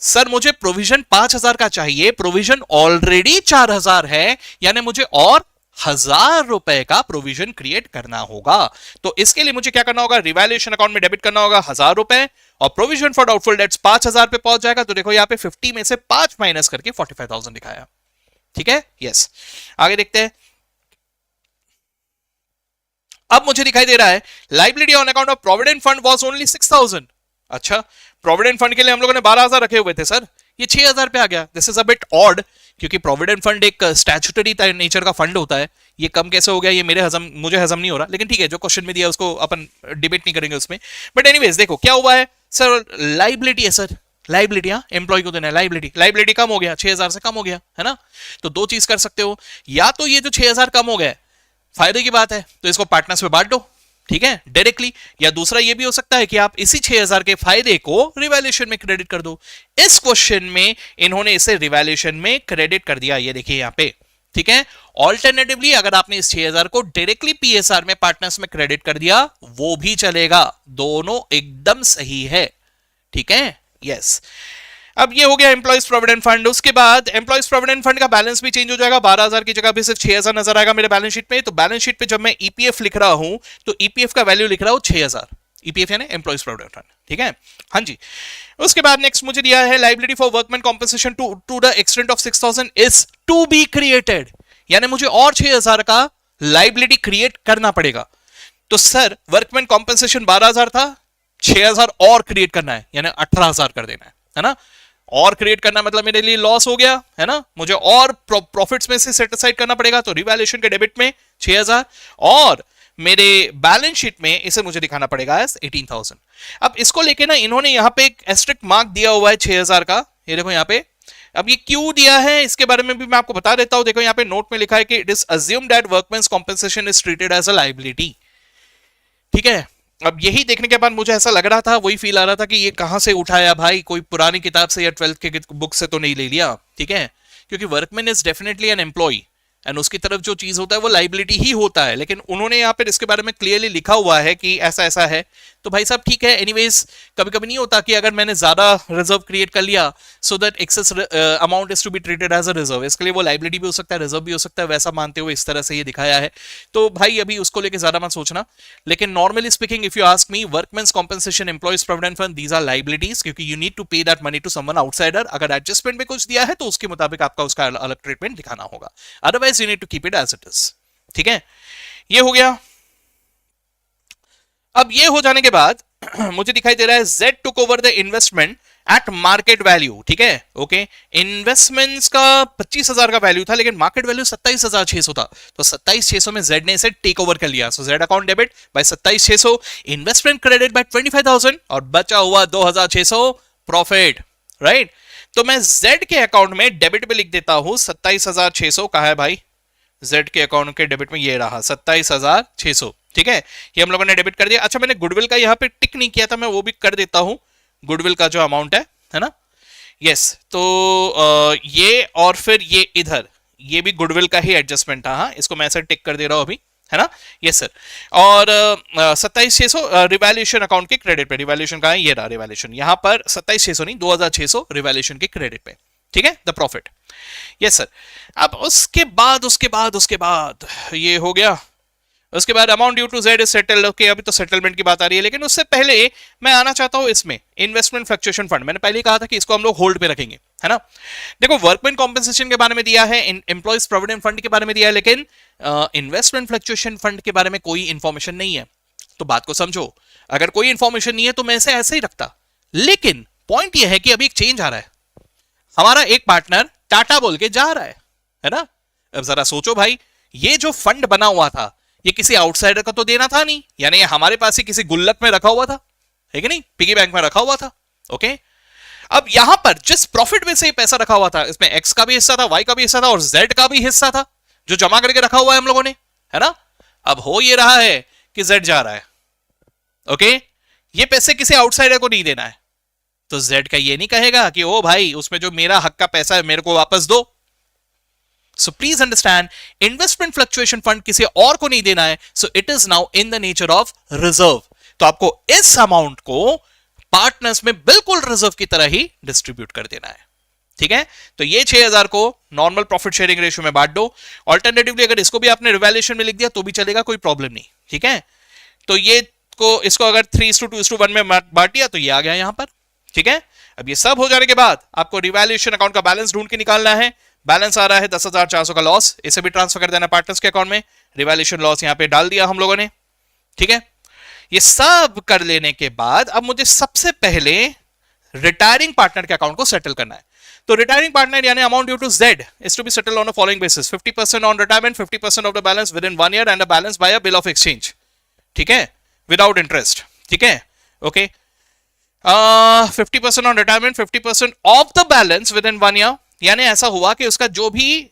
सर मुझे प्रोविजन 5,000 का चाहिए, प्रोविजन ऑलरेडी 4,000 है, यानी मुझे और 1,000 रुपए का प्रोविजन क्रिएट करना होगा। तो इसके लिए मुझे क्या करना होगा? रिवैल्यूएशन अकाउंट में डेबिट करना होगा 1,000 रुपए, और प्रोविजन फॉर डाउटफुल डेट्स 5,000 पे पहुंच जाएगा। तो देखो यहां पे 50 में से 5 माइनस करके 45,000 दिखाया। ठीक है, यस। आगे देखते हैं। अब मुझे दिखाई दे रहा है liability on account of provident fund was only 6,000। अच्छा, प्रोविडेंट फंड के लिए हम लोगों ने 12,000 रखे हुए थे सर, ये 6,000 पे आ गया। This is a bit odd, क्योंकि प्रोविडेंट फंड एक स्टैट्यूटरी नेचर का फंड होता है। ये कम कैसे हो गया, ये मुझे हजम नहीं हो रहा, लेकिन ठीक है, जो क्वेश्चन में दिया उसको अपन डिबेट नहीं करेंगे उसमें। बट एनीवेज देखो क्या हुआ है सर, लाइबिलिटी है सर, लाइबिलिटी, हाँ, एम्प्लॉय को देना है लाइबिलिटी, लाइबिलिटी कम हो गया, 6,000 से कम हो गया, है ना। तो दो चीज कर सकते हो, या तो ये जो 6,000 कम हो गया फायदे की बात है तो इसको पार्टनर्स में बांट दो, ठीक है, डायरेक्टली। या दूसरा ये भी हो सकता है कि आप इसी 6,000 के फायदे को रिवैल्यूएशन में क्रेडिट कर दो। इस क्वेश्चन में इन्होंने इसे रिवैल्यूएशन में क्रेडिट कर दिया, ये देखिए यहां पे। ठीक है, ऑल्टरनेटिवली अगर आपने इस 6,000 को डायरेक्टली पीएसआर में पार्टनर्स में क्रेडिट कर दिया वो भी चलेगा, दोनों एकदम सही है। ठीक है, यस। अब ये हो गया एम्प्लॉइज प्रोविडेंट फंड। उसके बाद एम्प्लॉइज प्रोविडेंट फंड का बैलेंस भी चेंज हो जाएगा, 12,000 की जगह भी सिर्फ 6,000 नजर आएगा मेरे बैलेंस शीट में। तो बैलेंस शीट पे जब मैं ईपीएफ लिख रहा हूं तो ईपीएफ का वैल्यू लिख रहा हूं 6,000, ईपीएफ यानी एम्प्लॉइज प्रोविडेंट फंड। ठीक है, हाँ जी। उसके बाद नेक्स्ट मुझे दिया है liability for workman compensation to the extent of 6,000 is to be created, यानी मुझे और 6,000 का लाइबिलिटी क्रिएट करना पड़ेगा। तो सर वर्कमैन कॉम्पेंसेशन 12,000 था, 6,000 और क्रिएट करना है, यानी 18,000 कर देना है ना। और क्रिएट करना मतलब मेरे लिए लॉस हो गया, है ना, मुझे और प्रॉफिट्स में से सेट असाइड करना पड़ेगा। तो रिवैल्यूएशन के डेबिट में 6,000, और मेरे बैलेंस शीट में इसे मुझे दिखाना पड़ेगा एज 18,000। अब इसको लेके ना इन्होंने यहां पे एक एस्टेरिस्क मार्क दिया हुआ है 6,000 का, ये देखो यहां पे। अब ये क्यों दिया है इसके बारे में भी मैं आपको बता देता हूं। देखो यहां पे नोट में लिखा है कि it is assumed that workman's compensation is treated as a liability. ठीक है, अब यही देखने के बाद मुझे ऐसा लग रहा था, वही फील आ रहा था कि ये कहां से उठाया भाई, कोई पुरानी किताब से या 12th के बुक से तो नहीं ले लिया। ठीक है, क्योंकि workman is definitely an employ and उसकी तरफ जो चीज होता है वो लाइबिलिटी ही होता है, लेकिन उन्होंने यहाँ पर इसके बारे में क्लियरली लिखा हुआ है कि ऐसा ऐसा है। तो भाई साहब ठीक है, एनीवेज कभी कभी नहीं होता कि अगर मैंने ज्यादा रिजर्व क्रिएट कर लिया so that excess amount is to be treated as a reserve, इसके लिए वो लाइबिलिटी भी हो सकता है, रिजर्व भी हो सकता है, वैसा मानते हुए इस तरह से ये दिखाया है। तो भाई अभी उसको लेके ज्यादा मत सोचना, लेकिन normally speaking if you ask me, workman's compensation, employees provident fund, these are liabilities, क्योंकि you need to pay that money to someone outsider. अगर एडजस्टमेंट में कुछ दिया है तो उसके मुताबिक आपका उसका अलग ट्रीटमेंट दिखाना होगा, otherwise you need to keep it as it is. ठीक है, ये हो गया। अब ये हो जाने के बाद मुझे दिखाई दे रहा है Z took over the investment at market value. ठीक है, ओके, इन्वेस्टमेंट्स का 25,000 का वैल्यू था, लेकिन मार्केट वैल्यू 27,600 था। तो 27,600 में Z ने इसे टेक ओवर कर लिया। सो Z account debit bye 27,600, investment credit by 25,000, और बचा हुआ 2,600 प्रॉफिट, राइट। तो मैं Z के अकाउंट में डेबिट पे लिख देता हूं 27,600। कहा है भाई Z के अकाउंट के डेबिट में, ये रहा 27,600। ठीक है, ये हम लोगों ने डेबिट कर दिया। अच्छा, मैंने गुडविल का यहाँ पे टिक नहीं किया था, मैं वो भी कर देता हूं, गुडविल का जो अमाउंट है ना। यस, तो ये और फिर ये इधर, ये भी गुडविल का ही एडजस्टमेंट था। हाँ, इसको मैं ऐसे टिक कर दे रहा हूं अभी, है ना। यस सर, और 27,600 रिवैल्यूएशन अकाउंट के क्रेडिट पे, रिवैल्यूएशन का है, ये रहा रिवैल्यूएशन, यहां पर 27,600 नहीं 2,600 रिवैल्यूएशन के क्रेडिट पे। ठीक है, द प्रॉफिट। Yes sir. अब उसके बाद ये हो गया। उसके बाद amount due to Z is settled. Okay, अभी तो सेटलमेंट की बात आ रही है, लेकिन उससे पहले मैं आना चाहता हूं इसमें इन्वेस्टमेंट फ्लक्चुएशन फंड। मैंने पहले ही कहा था कि इसको हम लोग होल्ड पे रखेंगे, है ना। देखो वर्कमैन कॉम्पेंसेशन के बारे में दिया है, एम्प्लॉइज प्रोविडेंट फंड के बारे में दिया है, लेकिन इन्वेस्टमेंट फ्लक्चुएशन फंड के बारे में कोई इंफॉर्मेशन नहीं है। तो बात को समझो, अगर कोई इंफॉर्मेशन नहीं है तो मैं इसे ऐसे ही रखता, लेकिन पॉइंट यह है कि अभी एक चेंज आ रहा है, हमारा एक पार्टनर टाटा बोल के जा रहा है ना। अब जरा सोचो भाई, ये जो फंड बना हुआ था ये किसी आउटसाइडर का तो देना था नहीं, यानी हमारे पास ही किसी गुल्लक में रखा हुआ था, है कि नहीं, पिगी बैंक में रखा हुआ था। ओके, अब यहां पर जिस प्रॉफिट में से ये पैसा रखा हुआ था, इसमें एक्स का भी हिस्सा था, वाई का भी हिस्सा था, और जेड का भी हिस्सा था, जो जमा करके रखा हुआ है हम लोगों ने, है ना। अब हो ये रहा है कि जेड जा रहा है। ओके, ये पैसे किसी आउटसाइडर को नहीं देना है, तो जेड का ये नहीं कहेगा कि ओ भाई उसमें जो मेरा हक का पैसा है मेरे को वापस दो। So please understand, investment fluctuation fund किसी और को नहीं देना है, so it is now in the nature of reserve. तो आपको इस अमाउंट को पार्टनर्स में बिल्कुल रिजर्व की तरह ही डिस्ट्रीब्यूट कर देना है। ठीक है, तो ये 6000 को नॉर्मल प्रॉफिट शेयरिंग रेशियो में बांट दो। ऑल्टरनेटिवली अगर इसको भी आपने रिवैल्यूएशन में लिख दिया तो भी चलेगा, कोई प्रॉब्लम नहीं। ठीक है, तो ये को इसको अगर 3:2:1 में बांट दिया तो ये आ गया यहां पर। ठीक है, अब ये सब हो जाने के बाद आपको रिवैल्यूएशन अकाउंट का बैलेंस ढूंढ के निकालना है। बैलेंस आ रहा है 10,400 का लॉस, इसे भी ट्रांसफर कर देना पार्टनर्स के अकाउंट में। रिवैल्यूएशन लॉस यहां पे डाल दिया हम लोगों ने। ठीक है, ये सब कर लेने के बाद अब मुझे सबसे पहले रिटायरिंग पार्टनर के अकाउंट को सेटल करना है। तो रिटायरिंग पार्टनर यानी amount due to Z is to be settled on a following basis: 50% on retirement, 50% of the balance within 1 year and a balance by a bill of exchange. ठीक है, without interest. ठीक है, okay. 50% on retirement, 50% of the balance within 1 year, यानी ऐसा हुआ कि उसका जो भी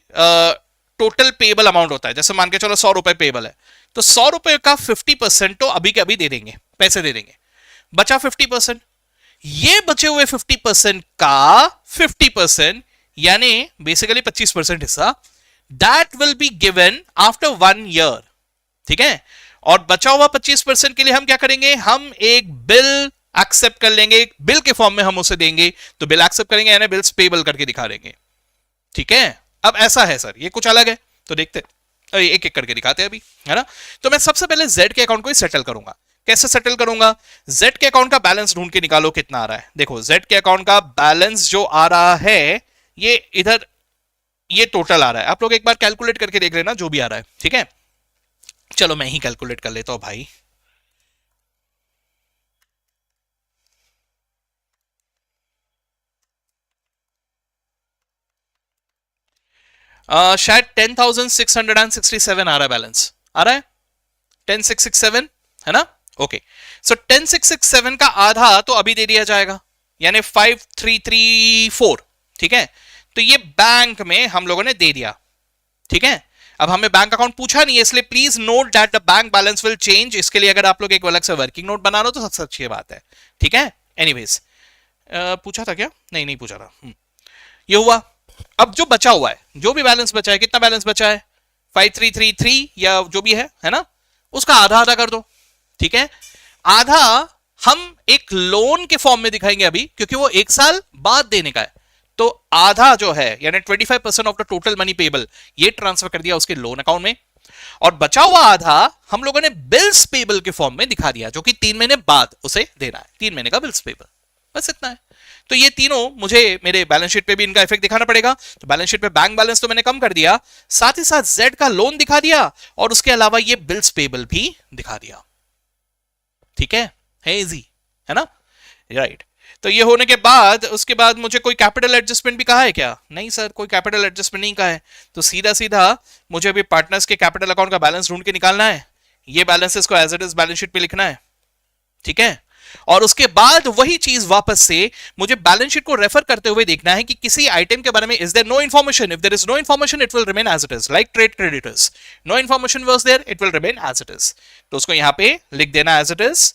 टोटल पेबल अमाउंट होता है, जैसे मान के चलो 100 रुपए पेबल है, तो 100 रुपए का 50% तो अभी के अभी दे देंगे, पैसे दे देंगे। बचा 50%, ये बचे हुए 50% का 50% यानी बेसिकली 25% हिस्सा, that will be given after 1 year. ठीक है, और बचा हुआ 25% के लिए हम क्या करेंगे, हम एक बिल एक्सेप्ट कर लेंगे, बिल के फॉर्म में हम उसे देंगे। तो बिल एक्सेप्ट करेंगे यानी बिल्स पेबल करके दिखा देंगे। ठीक है, अब ऐसा है सर, ये कुछ अलग है, तो देखते एक एक करके दिखाते हैं अभी, है ना। तो मैं सबसे पहले जेड के अकाउंट को ही सेटल करूंगा। कैसे सेटल करूंगा, जेड के अकाउंट का बैलेंस ढूंढ के निकालो कितना आ रहा है। देखो जेड के अकाउंट का बैलेंस जो आ रहा है ये इधर, ये टोटल आ रहा है। आप लोग एक बार कैलकुलेट करके देख लेना जो भी आ रहा है। ठीक है, चलो मैं ही कैलकुलेट कर लेता हूं भाई। शायद 10,667 आ रहा है बैलेंस, आ रहा है 10,667, है ना। ओके, सो 10,667 का आधा तो अभी दे दिया जाएगा, यानी 5,334। ठीक है, तो ये बैंक में हम लोगों ने दे दिया। ठीक है, अब हमें बैंक अकाउंट पूछा नहीं है, इसलिए please note that the bank balance will change. इसके लिए अगर आप लोग एक अलग से वर्किंग नोट बना लो तो सबसे अच्छी बात है। ठीक है, एनीवेज पूछा था क्या, नहीं नहीं पूछा था। ये हुआ। अब जो बचा हुआ है, जो भी बैलेंस बचा है, कितना बैलेंस बचा है 5,333 या जो भी है ना, उसका आधा आधा कर दो। ठीक है, आधा हम एक लोन के फॉर्म में दिखाएंगे अभी, क्योंकि वो 1 साल बाद देने का है। तो आधा जो है यानी 25% of the total money payable ये ट्रांसफर कर दिया उसके लोन अकाउंट में, और बचा हुआ आधा हम लोगों ने बिल्स पेबल के फॉर्म में दिखा दिया, जो कि 3 महीने बाद उसे देना है, 3 महीने का बिल्स पेबल, बस इतना है। तो ये तीनों मुझे मेरे बैलेंस शीट पे भी इनका इफेक्ट दिखाना पड़ेगा। तो बैलेंस शीट पे बैंक बैलेंस तो मैंने कम कर दिया, साथ ही साथ जेड का लोन दिखा दिया, और उसके अलावा ये बिल्स पेबल भी दिखा दिया। ठीक है इजी, है ना, राइट। तो ये होने के बाद उसके बाद मुझे कोई कैपिटल एडजस्टमेंट भी कहा है क्या, नहीं सर कोई कैपिटल एडजस्टमेंट नहीं कहा है। तो सीधा सीधा मुझे अभी पार्टनर्स के कैपिटल अकाउंट का बैलेंस ढूंढ के निकालना है, ये बैलेंसेस को as it is balance sheet पे लिखना है। ठीक है, और उसके बाद वही चीज वापस से मुझे बैलेंस शीट को रेफर करते हुए देखना है कि किसी आइटम के बारे में is there no information, if there is no information it will remain as it is, like trade creditors, no information was there it will remain as it is. तो उसको यहां पे लिख देना एज इट इज।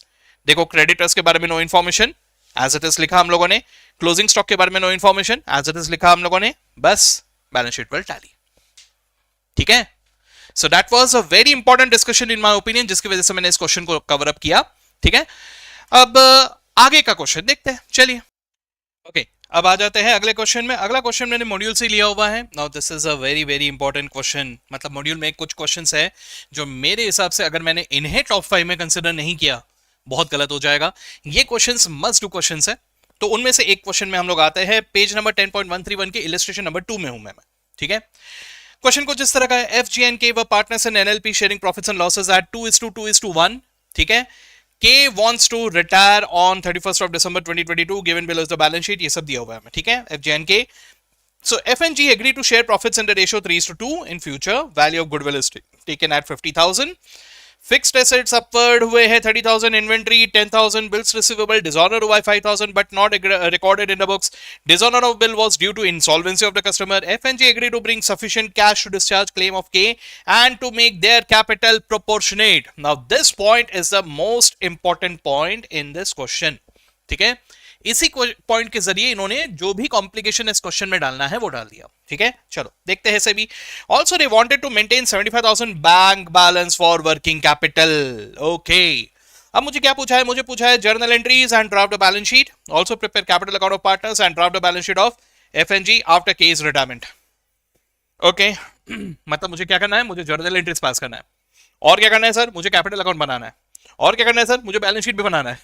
देखो creditors के बारे में no information, as it is लिखा हम लोगों ने। क्लोजिंग स्टॉक के बारे में no information, as it is लिखा हम लोगों ने, बस बैलेंस शीट विल टैली। ठीक है, so that was a very important discussion in my opinion, जिसकी वजह से मैंने इस क्वेश्चन को कवर अप किया। ठीक है, अब आगे का क्वेश्चन देखते हैं, चलिए। ओके, अब आ जाते हैं अगले क्वेश्चन में। अगला क्वेश्चन मैंने मॉड्यूल से लिया हुआ है। Now this is a very very important question, मतलब मॉड्यूल में कुछ क्वेश्चंस है जो मेरे हिसाब से अगर मैंने इन्हें टॉप 5 में कंसिडर नहीं किया बहुत गलत हो जाएगा। ये क्वेश्चंस मस्ट डू क्वेश्चंस है। तो उनमें से एक क्वेश्चन में हम लोग आते हैं, पेज नंबर 10.131 के इलस्ट्रेशन नंबर 2 में हूं मैं। ठीक है, क्वेश्चन कुछ इस तरह का है, FG&K were partners in NLP sharing profits and losses at 2:2:1। ठीक है, K wants to retire on 31st of December 2022 given below is the balance sheet, ये सब दिया हुआ है। ठीक है, FG&K, so F&G agreed to share profits in the ratio 3:2 in future, value of goodwill is taken at 50,000, fixed assets upward हुए हैं 30,000, inventory 10,000, bills receivable dishonour हुआ है 5,000 but not recorded in the books, dishonour of bill was due to insolvency of the customer, F&G agreed to bring sufficient cash to discharge claim of K and to make their capital proportionate. Now this point is the most important point in this question. ठीक है, इसी point के जरिए इन्होंने जो भी complication इस question में डालना है वो डाल दिया। ठीक है, चलो देखते हैं इसे भी। Also they wanted to maintain 75,000 bank balance for working capital. Okay, अब मुझे क्या पूछा है? मुझे पूछा है journal entries and draft balance sheet, also prepare capital account of partners and draft balance sheet of FNG after K's retirement. Okay, मतलब मुझे क्या करना है? मुझे जर्नल एंट्रीज पास करना है, और क्या करना है सर? मुझे कैपिटल अकाउंट बनाना है, और क्या करना है सर? मुझे बैलेंस शीट भी बनाना है।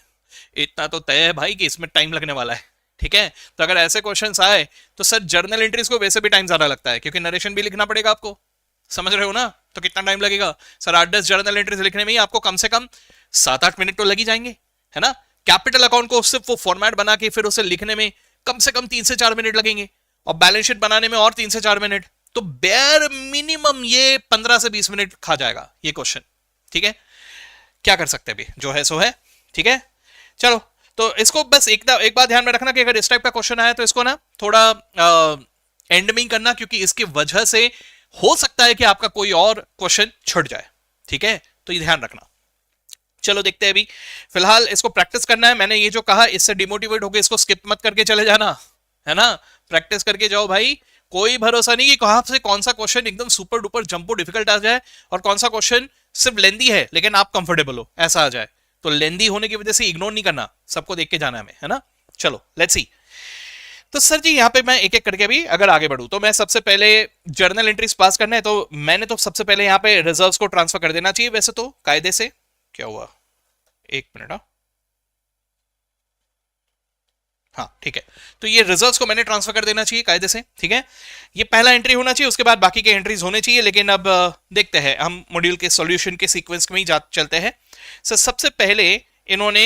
इतना तो तय है भाई कि इसमें टाइम लगने वाला है। ठीक है, तो अगर ऐसे क्वेश्चंस आए तो सर जर्नल एंट्रीज को वैसे भी टाइम ज्यादा लगता है, क्योंकि नरेशन भी लिखना पड़ेगा आपको, समझ रहे हो ना? तो कितना टाइम लगेगा सर? 8-10 जर्नल एंट्रीज लिखने में ही आपको कम से कम 7-8 मिनट तो लग ही जाएंगे, है ना? कैपिटल अकाउंट को सिर्फ वो फॉर्मेट बना के फिर उसे लिखने में कम से कम 3 से 4 मिनट लगेंगे, और बैलेंस शीट बनाने में और 3 से 4 मिनट, तो बेयर मिनिमम ये 15 से 20 मिनट खा जाएगा ये क्वेश्चन। ठीक है, क्या कर सकते हैं, अभी जो है सो है। ठीक है, चलो, तो इसको बस एक बात ध्यान में रखना कि अगर इस टाइप का क्वेश्चन आया तो इसको ना थोड़ा एंड में ही करना, क्योंकि इसकी वजह से हो सकता है कि आपका कोई और क्वेश्चन छूट जाए। ठीक है, तो ये ध्यान रखना। चलो देखते हैं, अभी फिलहाल इसको प्रैक्टिस करना है। मैंने ये जो कहा इससे डिमोटिवेट होकर इसको स्किप मत करके चले जाना, है ना? प्रैक्टिस करके जाओ भाई, कोई भरोसा नहीं कि कहां से कौन सा क्वेश्चन एकदम सुपर डुपर जंपो डिफिकल्ट आ जाए और कौन सा क्वेश्चन सिर्फ लेंदी है लेकिन आप कंफर्टेबल हो, ऐसा आ जाए। तो लेंदी होने की वजह से इग्नोर नहीं करना, सबको देख के जाना है हमें, है ना? चलो लेट्स सी। तो सर जी यहाँ पे मैं एक एक करके भी अगर आगे बढ़ूं तो मैं सबसे पहले जर्नल एंट्रीज पास करना है, तो मैंने तो सबसे पहले यहाँ पे रिजर्व्स को ट्रांसफर कर देना चाहिए वैसे तो कायदे से। क्या हुआ? एक मिनट। हाँ ठीक है, तो ये रिजर्व्स को मैंने ट्रांसफर कर देना चाहिए कायदे से। ठीक है, ये पहला एंट्री होना चाहिए, उसके बाद बाकी के एंट्रीज होने चाहिए। लेकिन अब देखते हैं, हम मॉड्यूल के सॉल्यूशन के सीक्वेंस में ही चलते हैं। सर सबसे पहले इन्होंने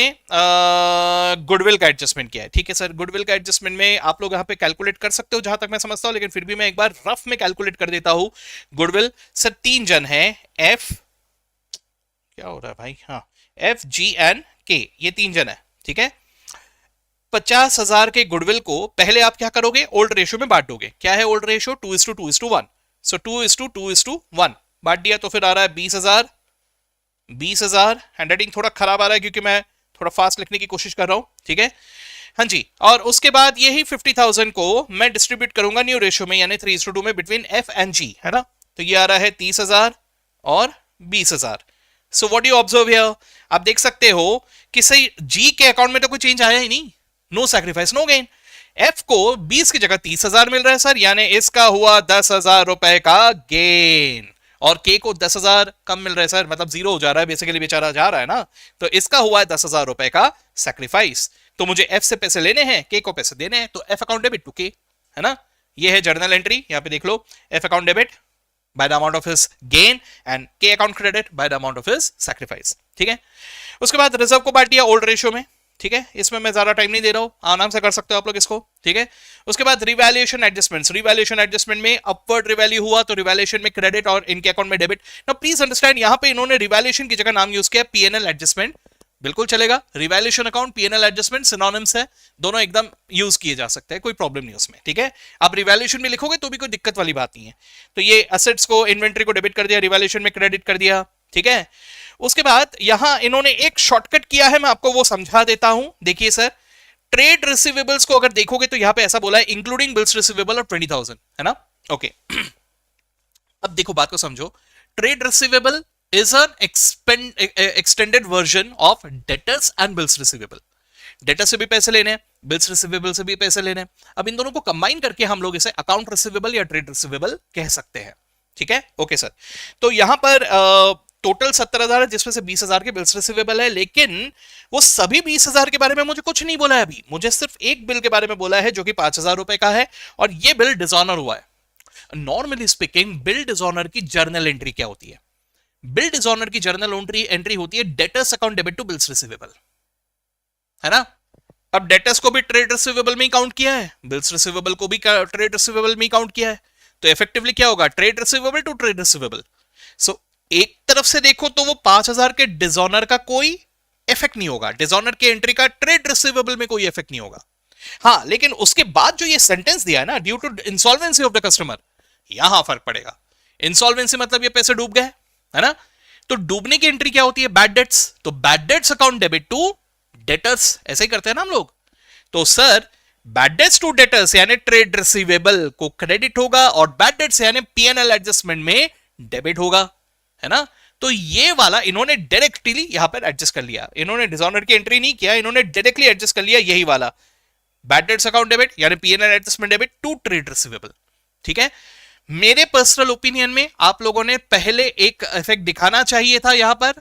गुडविल का एडजस्टमेंट किया है। ठीक है सर, गुडविल का एडजस्टमेंट में आप लोग यहाँ पे कैलकुलेट कर सकते हो जहां तक मैं समझता हूं, लेकिन फिर भी मैं एक बार रफ में कैलकुलेट कर देता हूं। गुडविल सर 3 जन है, एफ, क्या हो रहा है भाई, हाँ, एफ जी एन के, ये 3 जन है। ठीक है, 50,000 के गुडविल को पहले आप क्या करोगे? ओल्ड रेशियो में बांट दोगे। क्या है ओल्ड रेशियो? 2:2:1। सो 2:2:1 बांट दिया तो फिर आ रहा है 20,000। 20,000 हैंडराइटिंग थोड़ा खराब आ रहा है क्योंकि मैं थोड़ा फास्ट लिखने की कोशिश कर रहा हूं। ठीक है, हाँ जी, और उसके बाद यही 50,000 को मैं डिस्ट्रीब्यूट करूंगा न्यू रेशियो में, यानी 3:2 में बिटवीन एफ एंड जी, है ना? तो ये आ रहा है 30,000 और 20,000। So what you observe here, आप देख सकते हो कि सही जी के अकाउंट में तो कोई चेंज आया ही नहीं, no sacrifice no gain. F को 20 की जगह 30,000 मिल रहा है सर, यानी इसका हुआ 10,000 रुपए का गेन, और के को 10,000 कम मिल रहा है सर, मतलब जीरो हो जा रहा है, बेसिकली बेचारा जा रहा है ना, तो इसका हुआ है 10,000 रुपए का सैक्रिफाइस। तो मुझे एफ से पैसे लेने हैं, के को पैसे देने हैं, तो एफ अकाउंट डेबिट टू के, है ना? ये है जर्नल एंट्री, यहां पे देख लो, F account debit by the amount of his gain and K account credit by the amount of his sacrifice। ठीक है, उसके बाद रिजर्व को बांट दिया ओल्ड रेशियो में। ठीक है, इसमें मैं ज्यादा टाइम नहीं दे रहा हूं, आराम से कर सकते हो आप लोग इसको। ठीक है, उसके बाद रिवैल्यूएशन एडजस्टमेंट्स, रिवैल्यूएशन एडजस्टमेंट में अपवर्ड रिवैल्यू हुआ तो रिवैल्यूएशन में क्रेडिट और इनके अकाउंट में डेबिट। नाउ प्लीज अंडरस्टैंड, यहां पे इन्होंने रिवैल्यूएशन की जगह नाम यूज किया पीएनएल एडजस्टमेंट, बिल्कुल चलेगा। Revaluation account PNL adjustment synonyms है, दोनों एकदम यूज किए जा सकते हैं, कोई प्रॉब्लम नहीं उसमें। ठीक है, आप रिवैल्यूएशन में लिखोगे तो भी कोई दिक्कत वाली बात नहीं है। तो ये एसेट्स को, इन्वेंटरी को डेबिट कर दिया, रिवैल्यूएशन में क्रेडिट कर दिया। ठीक है, उसके बाद यहां इन्होंने एक शॉर्टकट किया है, मैं आपको वो समझा देता हूं। देखिए सर, ट्रेड रिसीवेबल्स को अगर देखोगे तो यहां पे ऐसा बोला है इंक्लूडिंग बिल्स रिसीवेबल ऑफ 20,000, है ना? ओके, अब देखो बात को समझो, trade receivable is an extended version of debtors and bills receivable। Debtor से भी पैसे लेने हैं, बिल्स रिसीवेबल से भी पैसे लेने हैं। अब इन दोनों को कंबाइन करके हम लोग इसे अकाउंट रिसीवेबल या ट्रेड रिसीवेबल कह सकते हैं। ठीक है, ओके सर। तो यहां पर टोटल 70,000 है, जिसमें से 20,000 के बिल्स रिसीवेबल है, लेकिन वो सभी 20,000 के बारे में मुझे कुछ नहीं बोला है अभी, मुझे सिर्फ एक बिल के बारे में बोला है जो कि 5,000 रुपए का है, और ये बिल डिसऑनर हुआ है। नॉर्मली स्पीकिंग बिल डिसऑनर की जर्नल एंट्री क्या होती है? बिल डिसऑनर की जर्नल एंट्री होती है debtors account debit to bills receivable, है ना? अब डेटर्स को भी ट्रेड रिसीवेबल में ही काउंट किया है, बिल्स रिसीवेबल को भी ट्रेड रिसीवेबल में ही काउंट किया है, तो इफेक्टिवली क्या होगा? Trade receivable to trade receivable. So एक तरफ से देखो तो वो 5,000 के डिसऑनर का कोई इफेक्ट नहीं होगा, डिसऑनर के एंट्री का ट्रेड रिसीवेबल में कोई इफेक्ट नहीं होगा। हाँ, लेकिन उसके बाद जो ये सेंटेंस दिया है ना, due to insolvency of the customer, यहां फर्क पड़ेगा। इंसॉल्वेंसी मतलब ये पैसे डूब गए, है ना? तो डूबने की एंट्री क्या होती है? Bad debts. तो bad debts account debit to debtors, ऐसे ही करते हैं ना हम लोग। तो sir bad debts to debtors यानी ट्रेड रिसीवेबल को क्रेडिट होगा और बैड डेट्स यानी पीएनएल एडजस्टमेंट में डेबिट होगा, है ना। तो ये वाला इन्होंने डायरेक्टली यहां पर एडजस्ट कर लिया, इन्होंने डिसऑनर की एंट्री नहीं किया, इन्होंने डायरेक्टली एडजस्ट कर लिया यही वाला बैड डेट्स अकाउंट डेबिट यानी PNL adjustment debit to trade receivable. ठीक है, मेरे पर्सनल ओपिनियन में आप लोगों ने पहले एक इफेक्ट दिखाना चाहिए था यहां पर